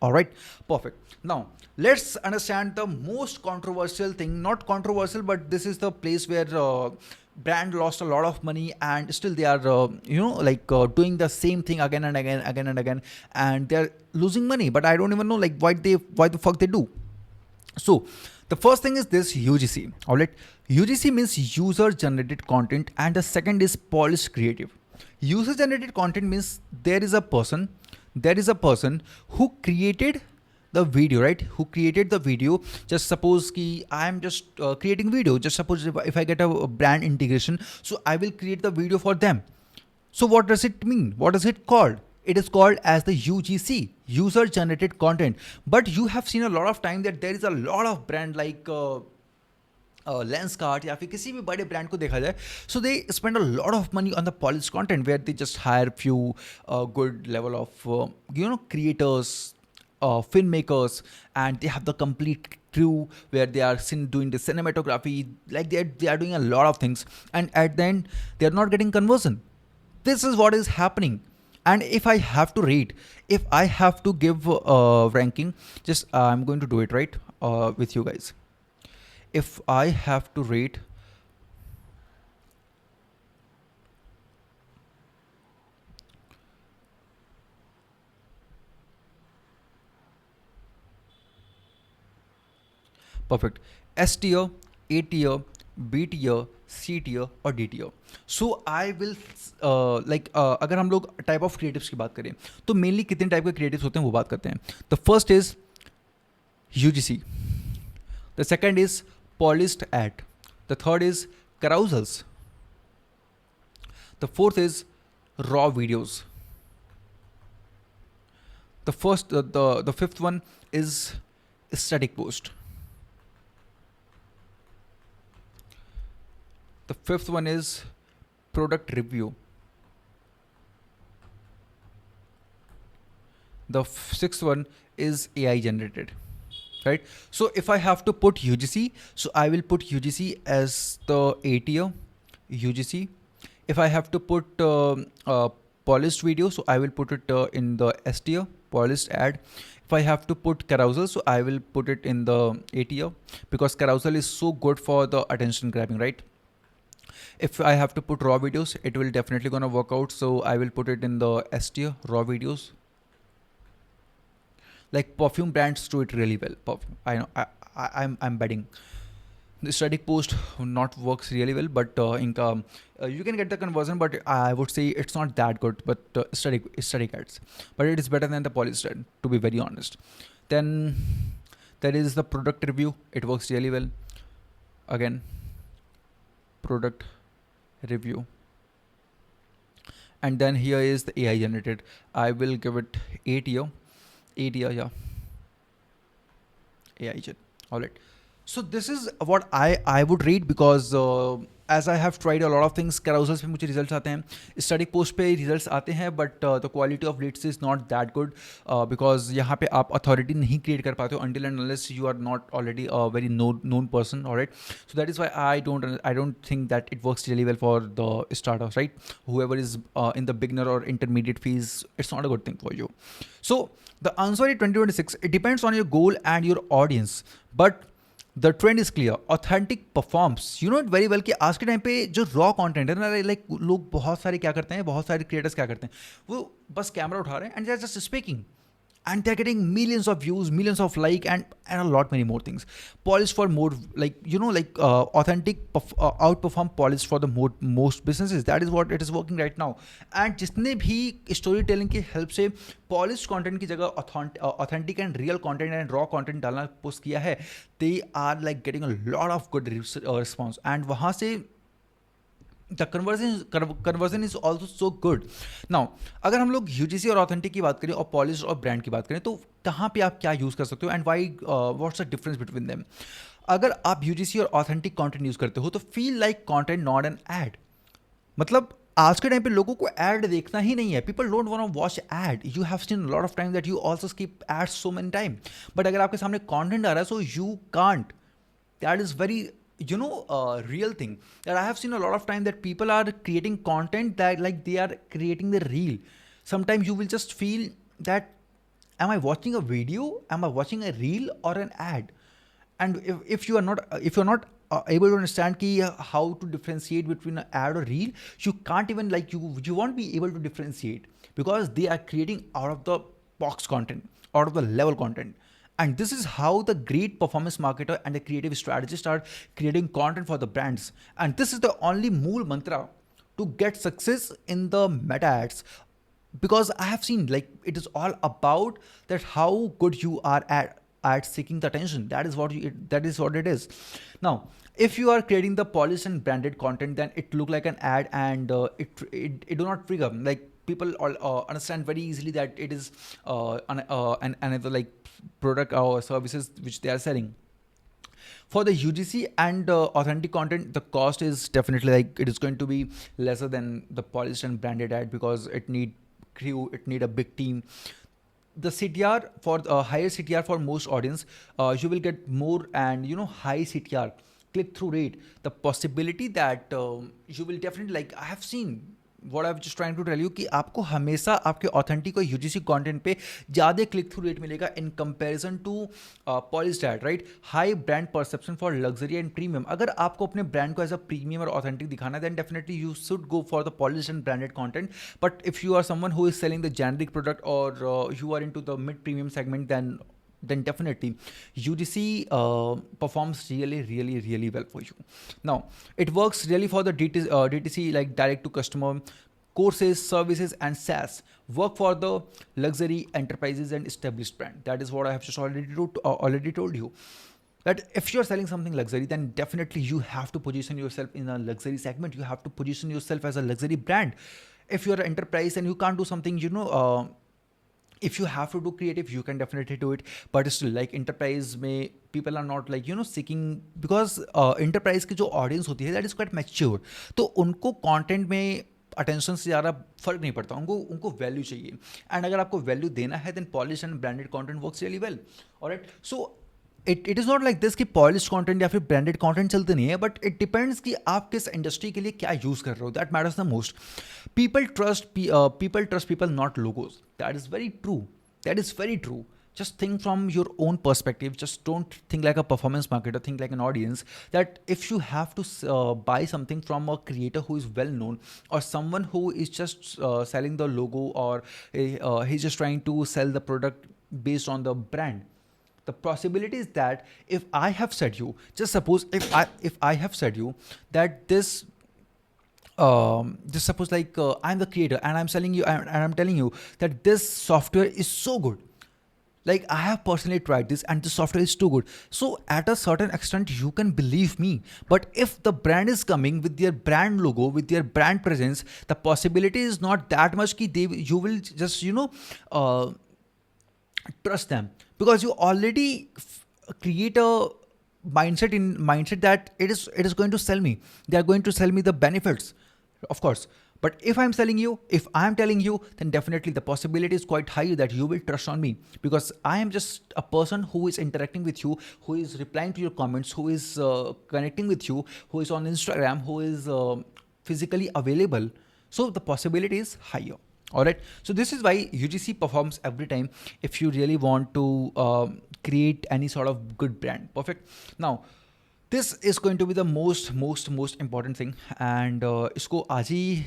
Speaker 1: All right, perfect. Now let's understand the most controversial thing. Not controversial, but this is the place where brand lost a lot of money and still they are doing the same thing again and again, and they're losing money, but I don't even know like why the fuck they do. So The first thing is this UGC. All right, UGC means user generated content, and the second is polished creative. User generated content means there is a person who created the video, right? Who created the video. Just suppose ki I am just creating video. Just suppose if I get a brand integration, so I will create the video for them. So what does it mean? What is it called? It is called as the UGC, user generated content. But you have seen a lot of time that there is a lot of brand like Lenskart या फिर किसी भी बड़े brand को देखा जाए, so they spend a lot of money on the polished content where they just hire few good level of creators, filmmakers, and they have the complete crew where they are doing the cinematography, like they are doing a lot of things, and at the end they are not getting conversion. This is what is happening. And if I have to rate, if I have to give ranking, just I'm going to do it right with you guys. If I have to rate, perfect, S tier, A tier, B tier, C tier और D tier. So I will अगर हम लोग type of creatives की बात करें तो mainly कितने type के क्रिएटिव्स होते हैं वो बात करते हैं. The first is UGC. The second is polished ad. The third is carousels. The fourth is raw videos. The fifth one is static post. The fifth one is product review. The sixth one is AI generated. Right? So if I have to put UGC, so I will put UGC as the A tier UGC. If I have to put polished video, so I will put it in the S tier, polished ad. If I have to put carousel, so I will put it in the A tier because carousel is so good for the attention grabbing, right? If I have to put raw videos, it will definitely gonna work out, so I will put it in the S tier, raw videos. Like perfume brands do it really well. Perfume, I know. I'm betting. The static post not works really well, but you can get the conversion, but I would say it's not that good. But static ads, but it is better than the polished ad, to be very honest. Then there is the product review. It works really well. Again, product review. And then here is the AI generated. I will give it 8 tier. Yeah. AI gen. All right. So this is what I would rate because as I have tried a lot of things, carousels पे मुझे results आते हैं, static post पे results आते हैं, but the quality of leads is not that good because यहाँ पे आप authority नहीं create कर पाते हो until and unless you are not already a very known person, alright. So that is why I don't think that it works really well for the startups, right? Whoever is in the beginner or intermediate phase, it's not a good thing for you. So the answer is 2026. It depends on your goal and your audience, but the trend is clear. Authentic performs. You know it very well कि आज के time पे जो raw content है ना, like लोग बहुत सारे क्या करते हैं, बहुत सारे क्रिएटर्स क्या करते हैं, वो बस कैमरा उठा रहे हैं and they are just speaking and they're getting millions of views, millions of like, and a lot many more things. Polished for more, like authentic outperform polished for the most businesses. That is what it is working right now. And जितने भी storytelling की help से polished content की जगह authentic and real content and raw content डालना post किया है, they are like getting a lot of good response. And वहाँ से the conversion is also so good. Now अगर हम लोग UGC और ऑथेंटिक की बात करें और पॉलिश और ब्रांड की बात करें, तो कहाँ पे आप क्या यूज़ कर सकते हो and why, what's the difference between them. अगर आप UGC और ऑथेंटिक कंटेंट यूज़ करते हो तो feel like content not an ad. मतलब आज के टाइम पे लोगों को एड देखना ही नहीं है. People don't want to watch ad. You have seen lot of time that you also skip ads so many time. But अगर आपके सामने कंटेंट आ रहा है, so you can't. That is very real thing that I have seen a lot of time that people are creating content that like they are creating the reel. Sometimes you will just feel that, am I watching a video, am I watching a reel or an ad? And if you're not able to understand how to differentiate between an ad or reel, you can't even you won't be able to differentiate because they are creating out of the box content, out of the level content. And this is how the great performance marketer and the creative strategist are creating content for the brands. And this is the only mool mantra to get success in the meta ads, because I have seen like it is all about that how good you are at seeking the attention. That is what it is. Now, if you are creating the polished and branded content, then it look like an ad, and it do not trigger like people all understand very easily that it is another like product or services which they are selling. For the UGC and authentic content, the cost is definitely like it is going to be lesser than the polished and branded ad, because it need crew, it need a big team. The CTR for higher CTR for most audience, you will get more and high CTR click through rate. The possibility that you will definitely like I have seen what I just trying to tell you कि आपको हमेशा आपके authentic और UGC content पे ज़्यादा click through rate मिलेगा in comparison to polished ad, right. High brand perception for luxury and premium. अगर आपको अपने ब्रांड को एज अ प्रीमियम और ऑथेंटिक दिखाना है, then definitely you should go for the polished and branded content. But if you are someone who is selling the generic product और you are into the mid premium segment, then definitely UGC performs really well for you. Now, it works really for the DTC, like direct to customer courses, services, and SaaS. Work for the luxury enterprises and established brand. That is what I have just already told you. That if you're selling something luxury, then definitely you have to position yourself in a luxury segment. You have to position yourself as a luxury brand. If you're an enterprise and you can't do something, if you have to do creative, you can definitely do it. But still, like enterprise में people are not like seeking, because enterprise की जो audience होती है that is quite mature. तो उनको content में attention से ज़्यादा फर्क नहीं पड़ता, उनको वैल्यू चाहिए. एंड अगर आपको वैल्यू देना है, then polish and branded content works really well. Alright, so it is not like this कि पॉलिश कंटेंट या फिर ब्रांडेड कंटेंट चलते नहीं है, बट इट डिपेंड्स कि आप किस इंडस्ट्री के लिए क्या यूज़ कर रहे हो. That matters the most. People trust people, not logos. That is very true. That is very true. Just think from your own perspective. Just don't think like a performance marketer. Think like an audience. That if you have to buy something from a creator who is well known, or someone who is just selling the logo, or he's just trying to sell the product based on the brand, the possibility is that if I have said you, just suppose if I have said you that this. Just suppose like I'm the creator and I'm selling you and I'm telling you that this software is so good. Like I have personally tried this and the software is too good. So at a certain extent you can believe me. But if the brand is coming with their brand logo, with their brand presence, the possibility is not that much ki you will just trust them, because you already create a mindset that it is going to sell me. They are going to sell me the benefits. Of course, but if I'm telling you, then definitely the possibility is quite high that you will trust on me, because I am just a person who is interacting with you, who is replying to your comments, who is connecting with you, who is on Instagram, who is physically available. So the possibility is higher. Alright, so this is why UGC performs every time if you really want to create any sort of good brand. Perfect. Now, this is going to be the most important thing, and इसको आज ही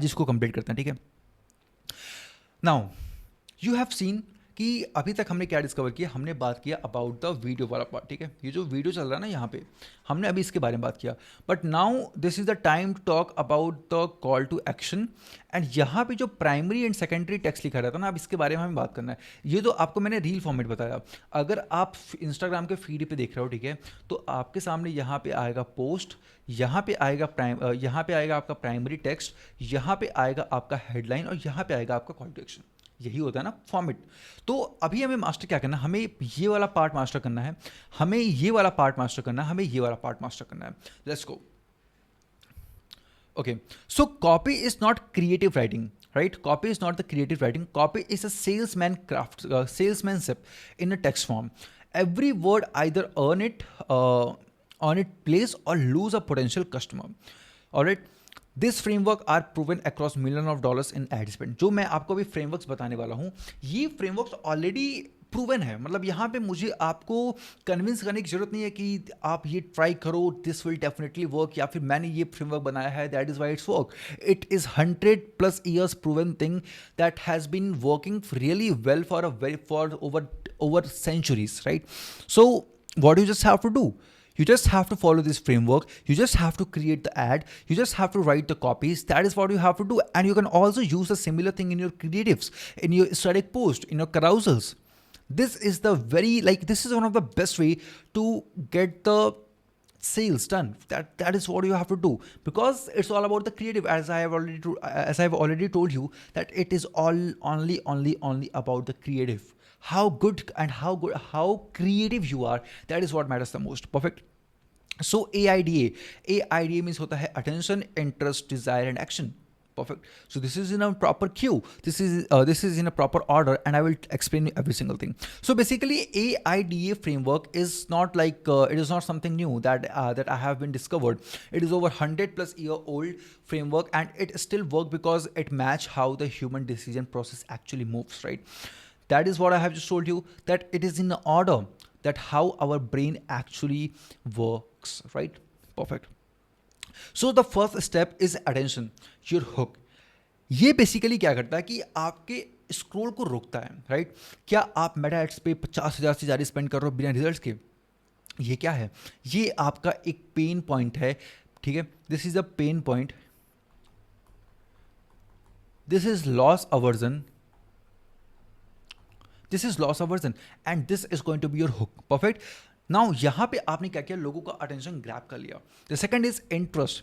Speaker 1: इसको complete करते हैं, ठीक है. Now you have scene कि अभी तक हमने क्या डिस्कवर किया. हमने बात किया अबाउट द वीडियो वाला पार्ट, ठीक है. ये जो वीडियो चल रहा है ना यहाँ पे, हमने अभी इसके बारे में बात किया. But now this is the time to talk about the call to action. And यहाँ पे जो प्राइमरी एंड सेकेंडरी टेक्स्ट लिखा रहता है ना, अब इसके बारे में हमें बात करना है. ये तो आपको मैंने रील फॉर्मेट बताया. अगर आप इंस्टाग्राम के फीड पे देख रहे हो, ठीक है, तो आपके सामने यहाँ पे आएगा पोस्ट, यहाँ पे आएगा आपका प्राइमरी टेक्स्ट, यहाँ पे आएगा आपका हेडलाइन, और यहाँ पे आएगा आपका कॉल टू एक्शन. यही होता है ना फॉर्मेट. तो अभी हमें मास्टर क्या करना है, हमें ये वाला पार्ट मास्टर करना है, हमें ये वाला पार्ट मास्टर करना है, हमें ये वाला पार्ट मास्टर करना है. Let's go. Okay, so copy is not creative writing, right? Copy is not the creative writing. Copy is a salesmanship in a text form. Every word either earn it place or lose a potential customer. All right. This framework are proven across millions of dollars in ad spend. जो मैं आपको अभी frameworks बताने वाला हूँ, ये frameworks already proven है, मतलब यहाँ पे मुझे आपको कन्विंस करने की जरूरत नहीं है कि आप ये ट्राई करो, दिस विल डेफिनेटली वर्क, या फिर मैंने ये फ्रेमवर्क बनाया है that is why it's work. It is 100+ years proven thing that has been working really well for over centuries, right? So what you just have to do, you just have to follow this framework, you just have to create the ad, you just have to write the copies. That is what you have to do. And you can also use a similar thing in your creatives, in your static post, in your carousels. This is the this is one of the best way to get the sales done. That is what you have to do, because it's all about the creative, as I have already told you, that it is all only about the creative. How good and how creative you are, that is what matters the most. Perfect. So AIDA means होता है attention, interest, desire and action. Perfect. So this is in a proper queue. This is in a proper order, and I will explain every single thing. So basically, AIDA framework is not it is not something new that I have been discovered. It is over 100+ year old framework, and it still work because it match how the human decision process actually moves. Right. That is what I have just told you. That it is in the order that how our brain actually works. Right. Perfect. So the first step is attention, your hook. ये basically क्या करता है कि आपके scroll को रोकता है. Right. क्या आप मेटा एड्स पे 50,000 से ज़्यादा स्पेंड कर रहे हो बिना रिजल्ट्स के? ये क्या है? ये आपका एक पेन पॉइंट है. ठीक है. This is a pain point. This is loss aversion. This is loss aversion and this is going to be your hook. Perfect. Now यहाँ पे आपने क्या किया? लोगों का अटेंशन ग्रैब कर लिया. The second is interest.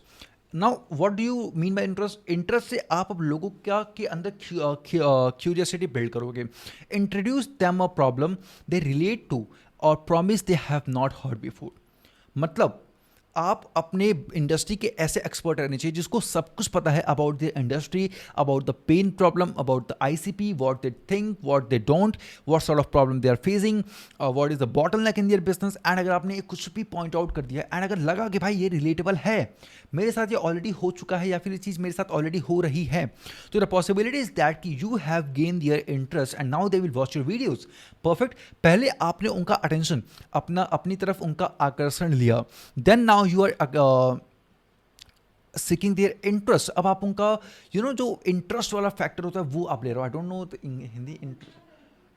Speaker 1: Now what do you mean by interest? Interest से आप अब लोगों के अंदर क्यूरियोसिटी बिल्ड करोगे. Introduce them a problem they relate to or promise they have not heard before. मतलब आप अपने इंडस्ट्री के ऐसे एक्सपर्ट रहने चाहिए जिसको सब कुछ पता है about the industry, about the pain problem, about the ICP, what they think, what they don't, what sort of problem they are facing, what is the bottleneck in their business. And अगर आपने कुछ भी point out कर दिया and अगर लगा कि भाई ये रिलेटेबल है, मेरे साथ ये ऑलरेडी हो चुका है या फिर ये चीज़ मेरे साथ ऑलरेडी हो रही है, तो द पॉसिबिलिटी इज दैट कि you have gain their interest and now they will watch your videos. Perfect. पहले आपने उनका अटेंशन अपनी तरफ उनका आकर्षण लिया, then now you are seeking their interest. अब आप उनका जो इंटरेस्ट वाला फैक्टर होता है वो आप ले रहे हो. आई डोंट नो हिंदी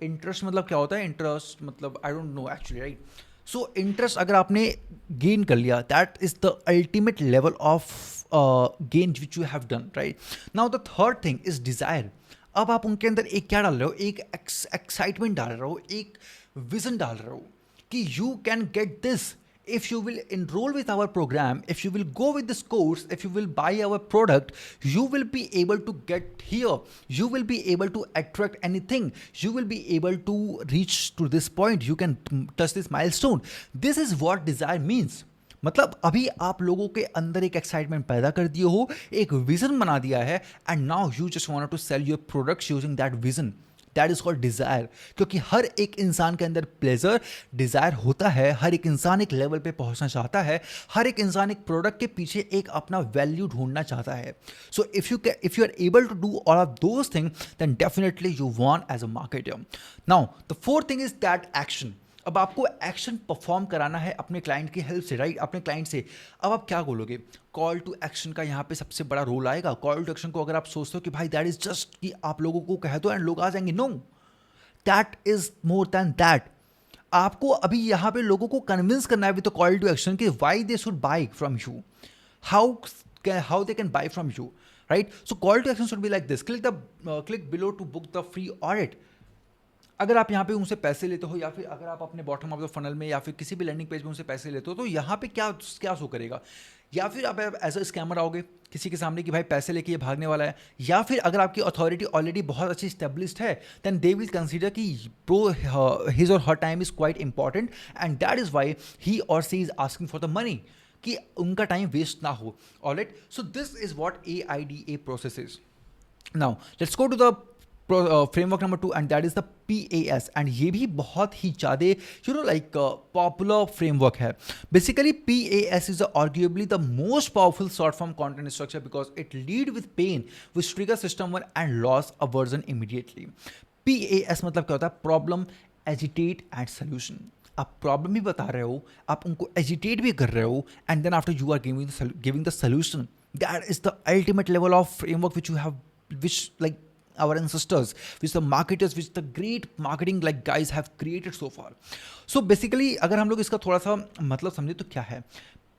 Speaker 1: इंटरेस्ट मतलब क्या होता है. इंटरेस्ट मतलब आई don't no actually. Right. So interest अगर आपने गेन कर लिया, that is the ultimate level of gain which you have done. Right. Now the third thing is desire. अब आप उनके अंदर एक क्या डाल रहे हो? एक एक्साइटमेंट डाल रहे हो, एक विजन डाल रहे हो कि you can get this. If you will enroll with our program, if you will go with this course, if you will buy our product, you will be able to get here. You will be able to attract anything. You will be able to reach to this point. You can touch this milestone. This is what desire means. मतलब अभी आप लोगों के अंदर एक excitement पैदा कर दिए हो, एक विजन बना दिया है, and now you just want to sell your products using that vision. That is called desire. क्योंकि हर एक इंसान के अंदर प्लेजर, डिजायर होता है. हर एक इंसान एक लेवल पे पहुंचना चाहता है. हर एक इंसान एक प्रोडक्ट के पीछे एक अपना वैल्यू ढूंढना चाहता है. So if you are able to do all of those things, then definitely you want as a marketer. Now the fourth thing is that action. अब आपको एक्शन परफॉर्म कराना है अपने क्लाइंट की हेल्प से. राइट. अपने क्लाइंट से. अब आप क्या बोलोगे? कॉल टू एक्शन का यहाँ पे सबसे बड़ा रोल आएगा. कॉल टू एक्शन को अगर आप सोचते हो कि भाई दैट इज जस्ट कि आप लोगों को कह दो एंड लोग आ जाएंगे, no, that is more than that. आपको अभी यहाँ पे लोगों को कन्विंस करना है विद कॉल टू एक्शन कि why they should buy from you, how they can buy from you. Right. So call to action should be like this. Click below to book the free audit. अगर आप यहाँ पे उनसे पैसे लेते हो, या फिर अगर आप अपने बॉटम ऑफ द फनल में या फिर किसी भी लैंडिंग पेज में उनसे पैसे लेते हो, तो यहाँ पे क्या शो करेगा? या फिर आप एज अ स्कैमर आओगे किसी के सामने कि भाई पैसे लेके ये भागने वाला है, या फिर अगर आपकी अथॉरिटी ऑलरेडी बहुत अच्छी स्टेब्लिश्ड है, देन दे विल कंसीडर कि pro his or her time is quite important and that is why he or she is asking for the money, कि उनका टाइम वेस्ट ना हो. Alright. So this is what AIDA process is. Now let's go to the framework number 2 and that is the PAS. एंड ये भी बहुत ही ज़्यादा पॉपुलर फ्रेमवर्क है. Basically PAS is arguably the most powerful short form content structure because it lead with pain which trigger system one and loss aversion immediately. PAS मतलब क्या होता है? Problem, agitate at solution. आप problem भी बता रहे हो, आप उनको एजिटेट भी कर रहे हो, and then after you are giving the solution. That is the ultimate level of framework which you have, which like our ancestors, which the marketers, which the great marketing like guys have created so far. So basically अगर हम लोग इसका थोड़ा सा मतलब समझे तो क्या है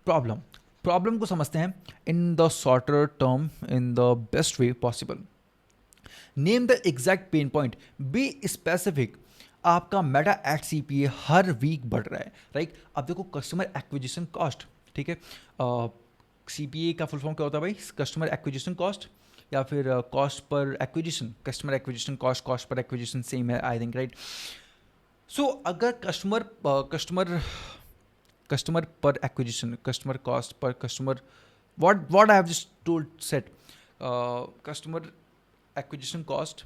Speaker 1: प्रॉब्लम। प्रॉब्लम को समझते हैं in the shorter term, in the best way possible. Name the exact pain point, be specific. आपका मेटा एट CPA हर वीक बढ़ रहा है, राइट। अब देखो कस्टमर एक्विजिशन कॉस्ट, ठीक है, CPA का फुल फॉर्म क्या होता है भाई, कस्टमर एक्विजिशन कॉस्ट या फिर cost per acquisition. Customer acquisition cost, cost per acquisition same है आई थिंक, राइट। सो अगर customer per acquisition, customer cost per customer, what I have just told said, customer acquisition cost,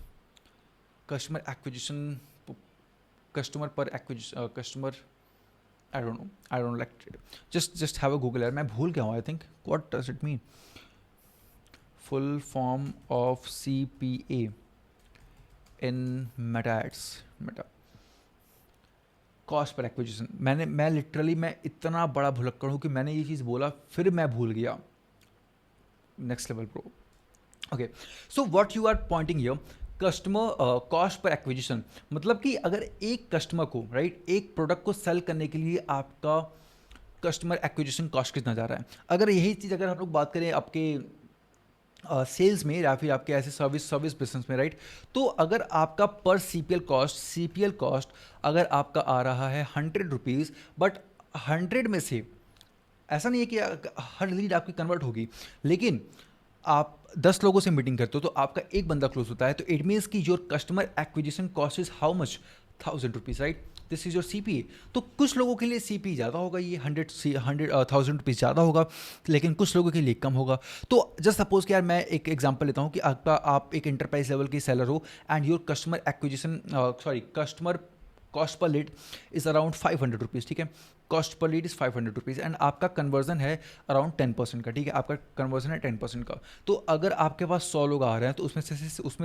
Speaker 1: customer acquisition, customer per acquisition, customer, I don't like, just have a Google यार, मैं भूल गया हूँ I think, what does it mean, full form of CPA in Meta ads, Meta cost per acquisition. मैं literally मैं इतना बड़ा भुलक्कड़ हूँ कि मैंने ये चीज़ बोला फिर मैं भूल गया। Next level pro. Okay, so what you are pointing here, customer cost per acquisition, मतलब कि अगर एक कस्टमर को, राइट, एक प्रोडक्ट को सेल करने के लिए आपका कस्टमर एक्विजिशन कॉस्ट कितना जा रहा है। अगर यही चीज़ अगर हम लोग बात करें आपके सेल्स में या फिर आपके ऐसे सर्विस बिजनेस में, राइट, तो अगर आपका पर CPL कॉस्ट अगर आपका आ रहा है 100 रुपीज़, बट 100 में से ऐसा नहीं है कि हर लीड आपकी कन्वर्ट होगी, लेकिन आप 10 लोगों से मीटिंग करते हो तो आपका एक बंदा क्लोज होता है, तो इट मीन्स कि your customer acquisition cost is how much, 1000 rupees, right. This is your CPA। तो कुछ लोगों के लिए CPA ज़्यादा होगा, ये 100,000 रुपीज़ ज़्यादा होगा, लेकिन कुछ लोगों के लिए कम होगा। तो जस्ट सपोज कि यार मैं एक एग्जांपल लेता हूँ कि आप एक एंटरप्राइज लेवल की सेलर हो एंड योर कस्टमर कॉस्ट पर लीड इज़ अराउंड 500 रुपीज़, ठीक है, cost per lead is 500 rupees and आपका कन्वर्जन है अराउंड 10% का, ठीक है, आपका कन्वर्जन है 10% का। तो अगर आपके पास 100 लोग आ रहे हैं तो उसमें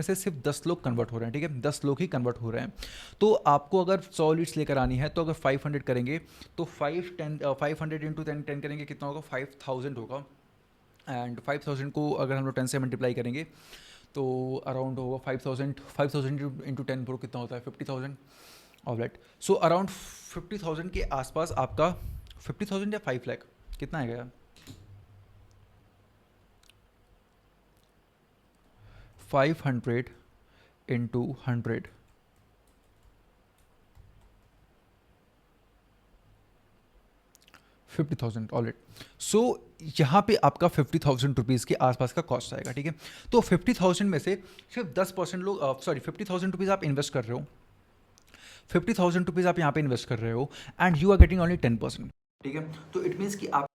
Speaker 1: से सिर्फ 10 लोग कन्वर्ट हो रहे हैं, ठीक है, 10 लोग ही कन्वर्ट हो रहे हैं। तो आपको अगर 100 लीड्स लेकर आनी है तो अगर 500 करेंगे तो 500 इंटू 10 करेंगे, कितना होगा, 5000 होगा। एंड 5000 को अगर हम लोग 10 से मल्टीप्लाई करेंगे तो अराउंड होगा 5000 इंटू 10 ब्रो कितना होता है, 50,000। ऑलराइट, सो अराउंड 50,000 के आसपास आपका 50,000 या 5 लाख कितना आएगा, 500 इंटू 100, $50,000। ऑलराइट, सो यहाँ पे आपका 50,000 रुपीज़ के आसपास का कॉस्ट आएगा, ठीक है। तो 50,000 में से सिर्फ 10% लोग, 50,000 रुपीज़ आप इन्वेस्ट कर रहे हो, 50,000 रुपीज़ आप यहाँ पे इन्वेस्ट कर रहे हो and you are getting only 10%, ठीक है। तो इट मीन्स कि आप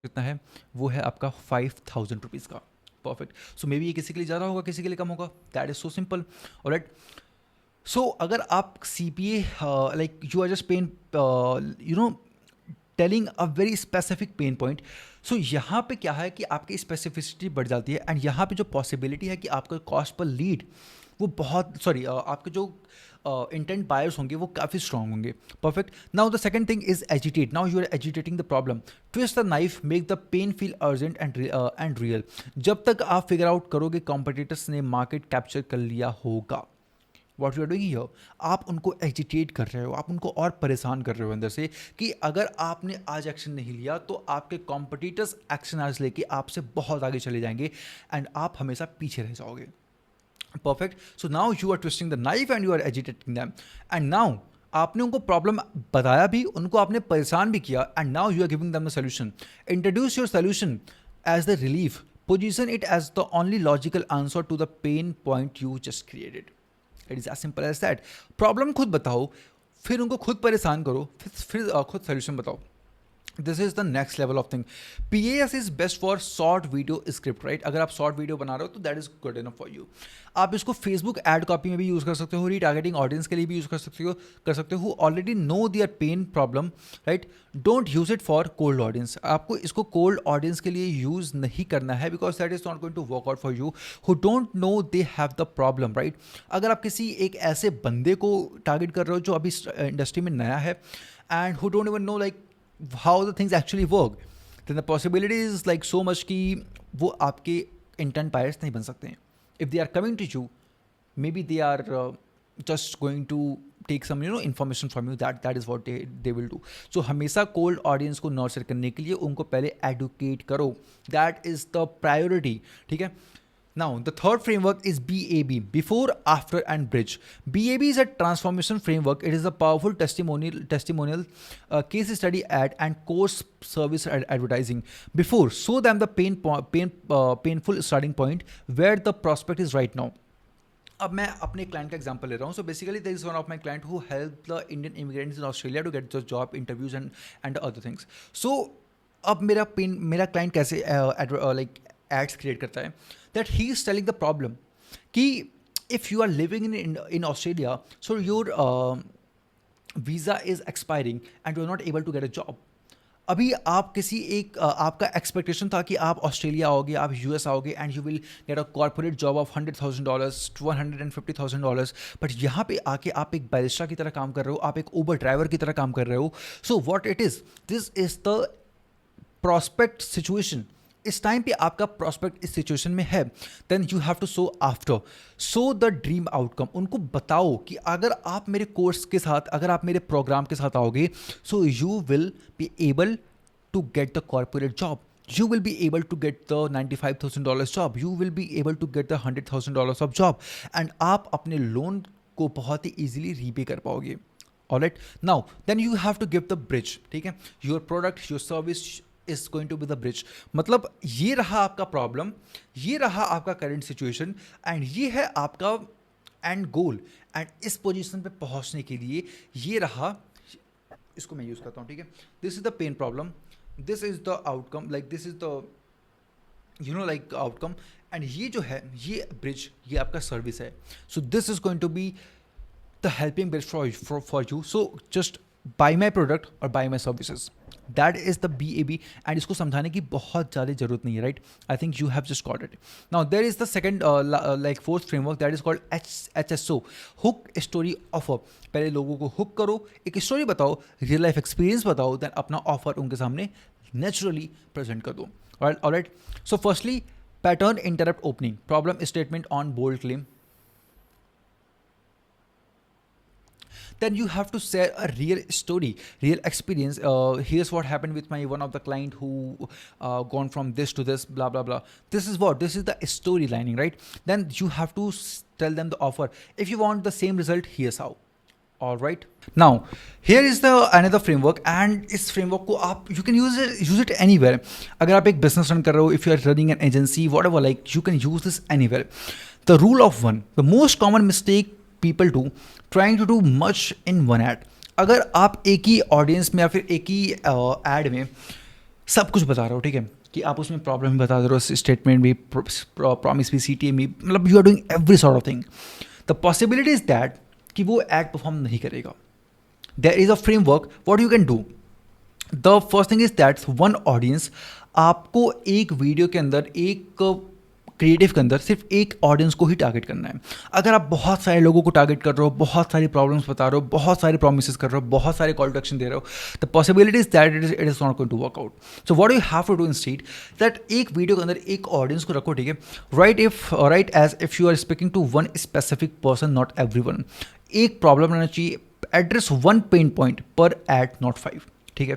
Speaker 1: कितना है, वो है आपका 5,000 रुपीज़ का। परफेक्ट, सो मे बी ये किसी के लिए ज़्यादा होगा, किसी के लिए कम होगा, that is so simple. Alright, so अगर आप CPA like you are just pain telling a very specific pain point, so यहाँ पे क्या है कि आपकी स्पेसिफिसिटी बढ़ जाती है एंड यहाँ पे जो पॉसिबिलिटी है कि आपका कॉस्ट पर लीड वो बहुत आपके जो इंटेंट बायर्स होंगे वो काफ़ी स्ट्रॉन्ग होंगे। Perfect, now the second thing is agitate. Now you are agitating the problem, twist the knife, make the pain feel urgent and real. जब तक आप फिगर आउट करोगे कॉम्पिटिटर्स ने मार्केट कैप्चर कर लिया होगा, what you are doing here, आप उनको एजिटेट कर रहे हो, आप उनको और परेशान कर रहे हो अंदर से कि अगर आपने आज एक्शन नहीं लिया तो आपके कॉम्पिटिटर्स एक्शन आज लेके आपसे बहुत आगे चले जाएंगे एंड आप हमेशा पीछे रह जाओगे। Perfect, so now you are twisting the knife and you are agitating them and now आपने उनको प्रॉब्लम बताया भी, उनको आपने परेशान भी किया and now you are giving them the solution. Introduce your solution as the relief, position it as the only logical answer to the pain point you just created. It is as simple as that. Problem खुद बताओ, फिर उनको खुद परेशान करो, फिर खुद solution बताओ। This is the next level of thing. PAS is best for short video script, right? अगर आप शॉर्ट वीडियो बना रहे हो तो that is good enough for you. आप इसको फेसबुक एड कॉपी में भी यूज़ कर सकते हो, रीटारगेटिंग ऑडियंस के लिए भी यूज़ कर सकते हो already know their pain problem, right? Don't use it for cold audience. आपको इसको कोल्ड ऑडियंस के लिए यूज़ नहीं करना है, because that is not going to work out for you who don't know they have the problem, right? अगर आप किसी एक ऐसे बंदे को टारगेट कर रहे हो जो अभी इंडस्ट्री में नया है and who don't even know like how the things actually work, then the possibility is like so much कि वो आपके intent buyers नहीं बन सकते हैं. If they are coming to you, maybe they are just going to take some information from you. That is what they will do. So हमेशा cold audience को nurture करने के लिए उनको पहले educate करो. That is the priority. ठीक है. Now, the third framework is BAB, before, after, and bridge. BAB is a transformation framework. It is a powerful testimonial case study ad and course service advertising. Before, show them the painful starting point where the prospect is right now. अब मैं अपने client का example ले रहा हूँ. So basically there is one of my client who help the Indian immigrants in Australia to get the job interviews and other things. So अब मेरा client कैसे लाइक एड्स क्रिएट करता है, that he is telling the problem कि if you are living in Australia, so your visa is expiring and you are not able to get a job. अभी आप किसी एक आपका एक्सपेक्टेशन था कि आप ऑस्ट्रेलिया आओगे, आप US आओगे and you will get a corporate job of $100,000 to $150,000. But यहाँ पे आके आप एक बैरिस्टा की तरह काम कर रहे हो, आप एक ऊबर ड्राइवर की तरह काम कर रहे हो. So what it is, this is the prospect situation. इस टाइम पे आपका प्रॉस्पेक्ट इस सिचुएशन में है, then you have to show the dream outcome. उनको बताओ कि अगर आप मेरे कोर्स के साथ, अगर आप मेरे प्रोग्राम के साथ आओगे, so you will be able to get the corporate job, you will be able to get the $95,000 job, you will be able to get the $100,000 of job, and आप अपने लोन को बहुत ही easily repay कर पाओगे. Alright, now then you have to give the bridge. ठीक है, your product, your service is going to be the bridge. मतलब ये रहा आपका प्रॉब्लम, ये रहा आपका करंट सिचुएशन एंड ये है आपका एंड गोल. एंड इस पोजीशन पे पहुंचने के लिए ये रहा, इसको मैं यूज़ करता हूँ. ठीक है, this is the pain problem, this is the outcome, like this is the like outcome, and ये जो है ये ब्रिज, ये आपका सर्विस है. So this is going to be the helping bridge for you. So just buy my product or buy my services. That is the BAB. And इसको समझाने की बहुत ज़्यादा जरूरत नहीं है, right? I think you have just got it. Now there is the second like fourth framework, that is called HSO, hook story offer. पहले लोगों को हुक करो, एक स्टोरी बताओ, रियल लाइफ एक्सपीरियंस बताओ, देन अपना ऑफर उनके सामने नेचुरली प्रेजेंट कर दो. Alright, so firstly pattern interrupt opening, problem statement on bold claim. Then you have to share a real story, real experience. Here's what happened with my one of the client who gone from this to this, blah blah blah. This is the storylining, right? Then you have to tell them the offer. If you want the same result, here's how. All right. Now here is the another framework, and इस framework को आप you can use it anywhere. अगर आप एक business run कर रहे हो, if you are running an agency, whatever, like you can use this anywhere. The rule of one, the most common mistake people do, trying to do much in one ad. अगर आप एक ही audience में या फिर एक ही add में सब कुछ बता रहे हो, ठीक है, कि आप उसमें प्रॉब्लम भी बता दे रहे हो, स्टेटमेंट भी, प्रॉमिस भी, CTA भी, मतलब you are doing every sort of thing, the possibility is that कि वो एड परफॉर्म नहीं करेगा. There is a framework what you can do. The first thing is that one audience, आपको एक वीडियो के अंदर, एक क्रिएटिव के अंदर सिर्फ एक ऑडियंस को ही टारगेट करना है. अगर आप बहुत सारे लोगों को टारगेट कर रहे हो, बहुत सारी प्रॉब्लम्स बता रहे हो, बहुत सारे प्रॉमिसेस कर रहे हो, बहुत सारे कॉल टू एक्शन दे रहे हो, the possibility is that it is not going to work out. So what you have to do instead, that एक वीडियो के अंदर एक ऑडियंस को रखो, ठीक है, right as if you are speaking to one specific person, not everyone. एक problem रहना चाहिए, address one pain point per ad, not 5. ठीक है.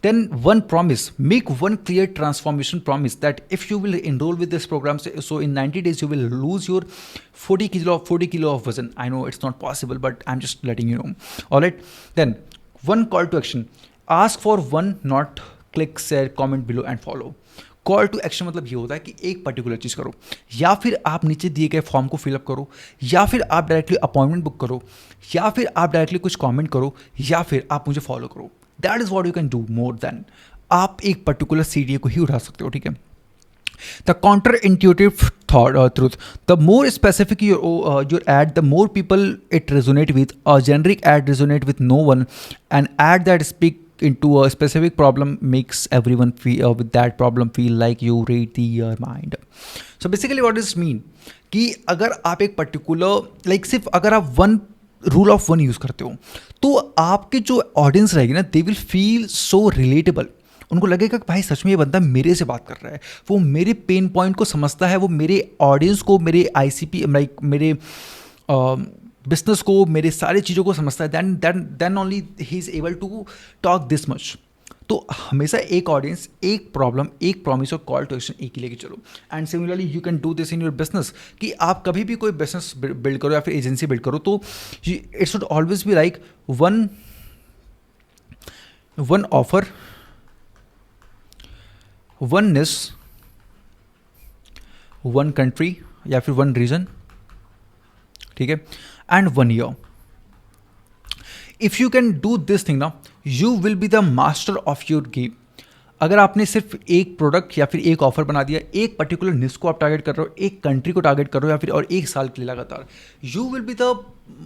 Speaker 1: Then one promise, make one clear transformation promise that if you will enroll with this program, so in 90 days you will lose your 40 kilo of वजन. I know it's not possible, but I'm just letting you know. All right. Then one call to action, ask for one, not click, share, comment below and follow. Call to action मतलब ये होता है कि एक particular चीज़ करो, या फिर आप नीचे दिए गए फॉर्म को फिलअप करो, या फिर आप डायरेक्टली अपॉइंटमेंट बुक करो, या फिर आप डायरेक्टली कुछ कमेंट करो, या फिर आप मुझे फॉलो करो. That is what you can do more than आप एक पर्टिकुलर सीडीए को ही उठा सकते हो, ठीक है। The counterintuitive thought truth: the more specific your ad, the more people it resonate with. A generic ad resonate with no one. An ad that speak into a specific problem makes everyone feel with that problem feel like you read their mind. So basically what does this mean? कि अगर आप एक particular सिर्फ अगर आप one rule of one use करते हो तो आपके जो ऑडियंस रहेगी ना, they will feel so relatable. उनको लगेगा कि भाई सच में ये बंदा मेरे से बात कर रहा है, वो मेरे पेन पॉइंट को समझता है, वो मेरे ऑडियंस को, मेरे आईसीपी मेरे बिजनेस को, मेरे सारी चीज़ों को समझता है। देन ओनली ही is able to talk this much. तो हमेशा एक ऑडियंस, एक प्रॉब्लम, एक प्रॉमिस और कॉल टू एक्शन एक ही लेके चलो। And similarly you can do this in your business, कि आप कभी भी कोई बिजनेस बिल्ड करो या फिर एजेंसी बिल्ड करो तो it should always be like one offer, one niche, one country या फिर वन रीजन, ठीक है, and one year. If you can do this thing ना, you will be the master of your game. अगर आपने सिर्फ एक प्रोडक्ट या फिर एक ऑफर बना दिया, एक पर्टिकुलर निश को आप टारगेट कर रहे हो, एक कंट्री को टारगेट कर रहे हो या फिर और एक साल के लिए लगातार, you will be the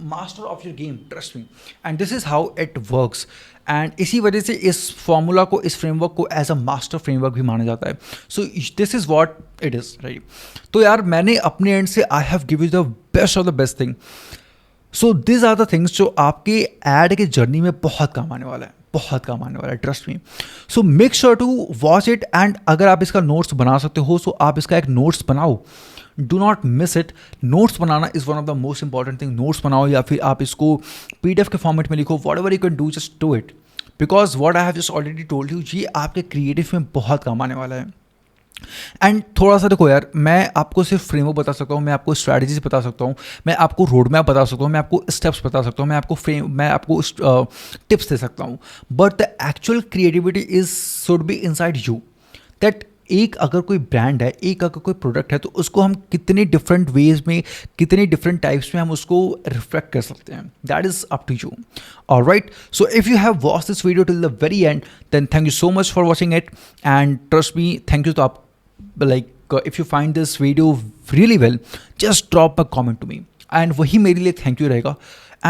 Speaker 1: master of your game, trust me. And this is how it works. And इसी वजह से इस फॉर्मूला को, इस फ्रेमवर्क को एज अ मास्टर फ्रेमवर्क भी माना जाता है। So this is what it is, right. तो यार मैंने अपने एंड से I have give you the best of the best thing. So this are the things जो आपके एड के जर्नी में बहुत काम आने वाला है, बहुत काम आने वाला है, trust me. So make sure to watch it. And अगर आप इसका नोट्स बना सकते हो सो आप इसका एक नोट्स बनाओ, do not miss it. Notes banana is one of the most important thing. Notes बनाओ या फिर आप इसको PDF के फॉर्मेट में लिखो, what ever you can do, just do it, because what I have just already told you, ये आपके क्रिएटिव में बहुत काम आने वाला है। एंड थोड़ा सा देखो यार, मैं आपको सिर्फ फ्रेमवर्क बता सकता हूँ, मैं आपको स्ट्रैटेजीज बता सकता हूँ, मैं आपको रोड मैप बता सकता हूँ, मैं आपको स्टेप्स बता सकता हूँ, मैं आपको टिप्स दे सकता हूँ, but the actual creativity is should be inside you. That एक अगर कोई ब्रांड है, एक अगर कोई प्रोडक्ट है, तो उसको हम कितने डिफरेंट वेज में, कितने डिफरेंट टाइप्स में हम उसको रिफ्लेक्ट कर सकते हैं, that is up to you. Alright, so if you have watch this video till the very end, then thank you so much for watching it and trust me, thank you. तो आप if you find this video really well, just drop a comment to me and वही मेरे लिए thank you रहेगा।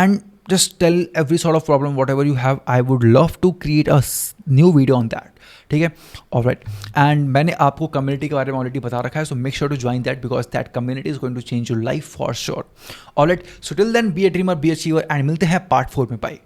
Speaker 1: and just tell every sort of problem whatever you have, I would love to create a new video on that, ठीक है। alright, and मैंने आपको community के बारे में already बता रखा है, so make sure to join that because that community is going to change your life for sure। alright, so till then be a dreamer, be a achiever and मिलते हैं part 4 में। bye।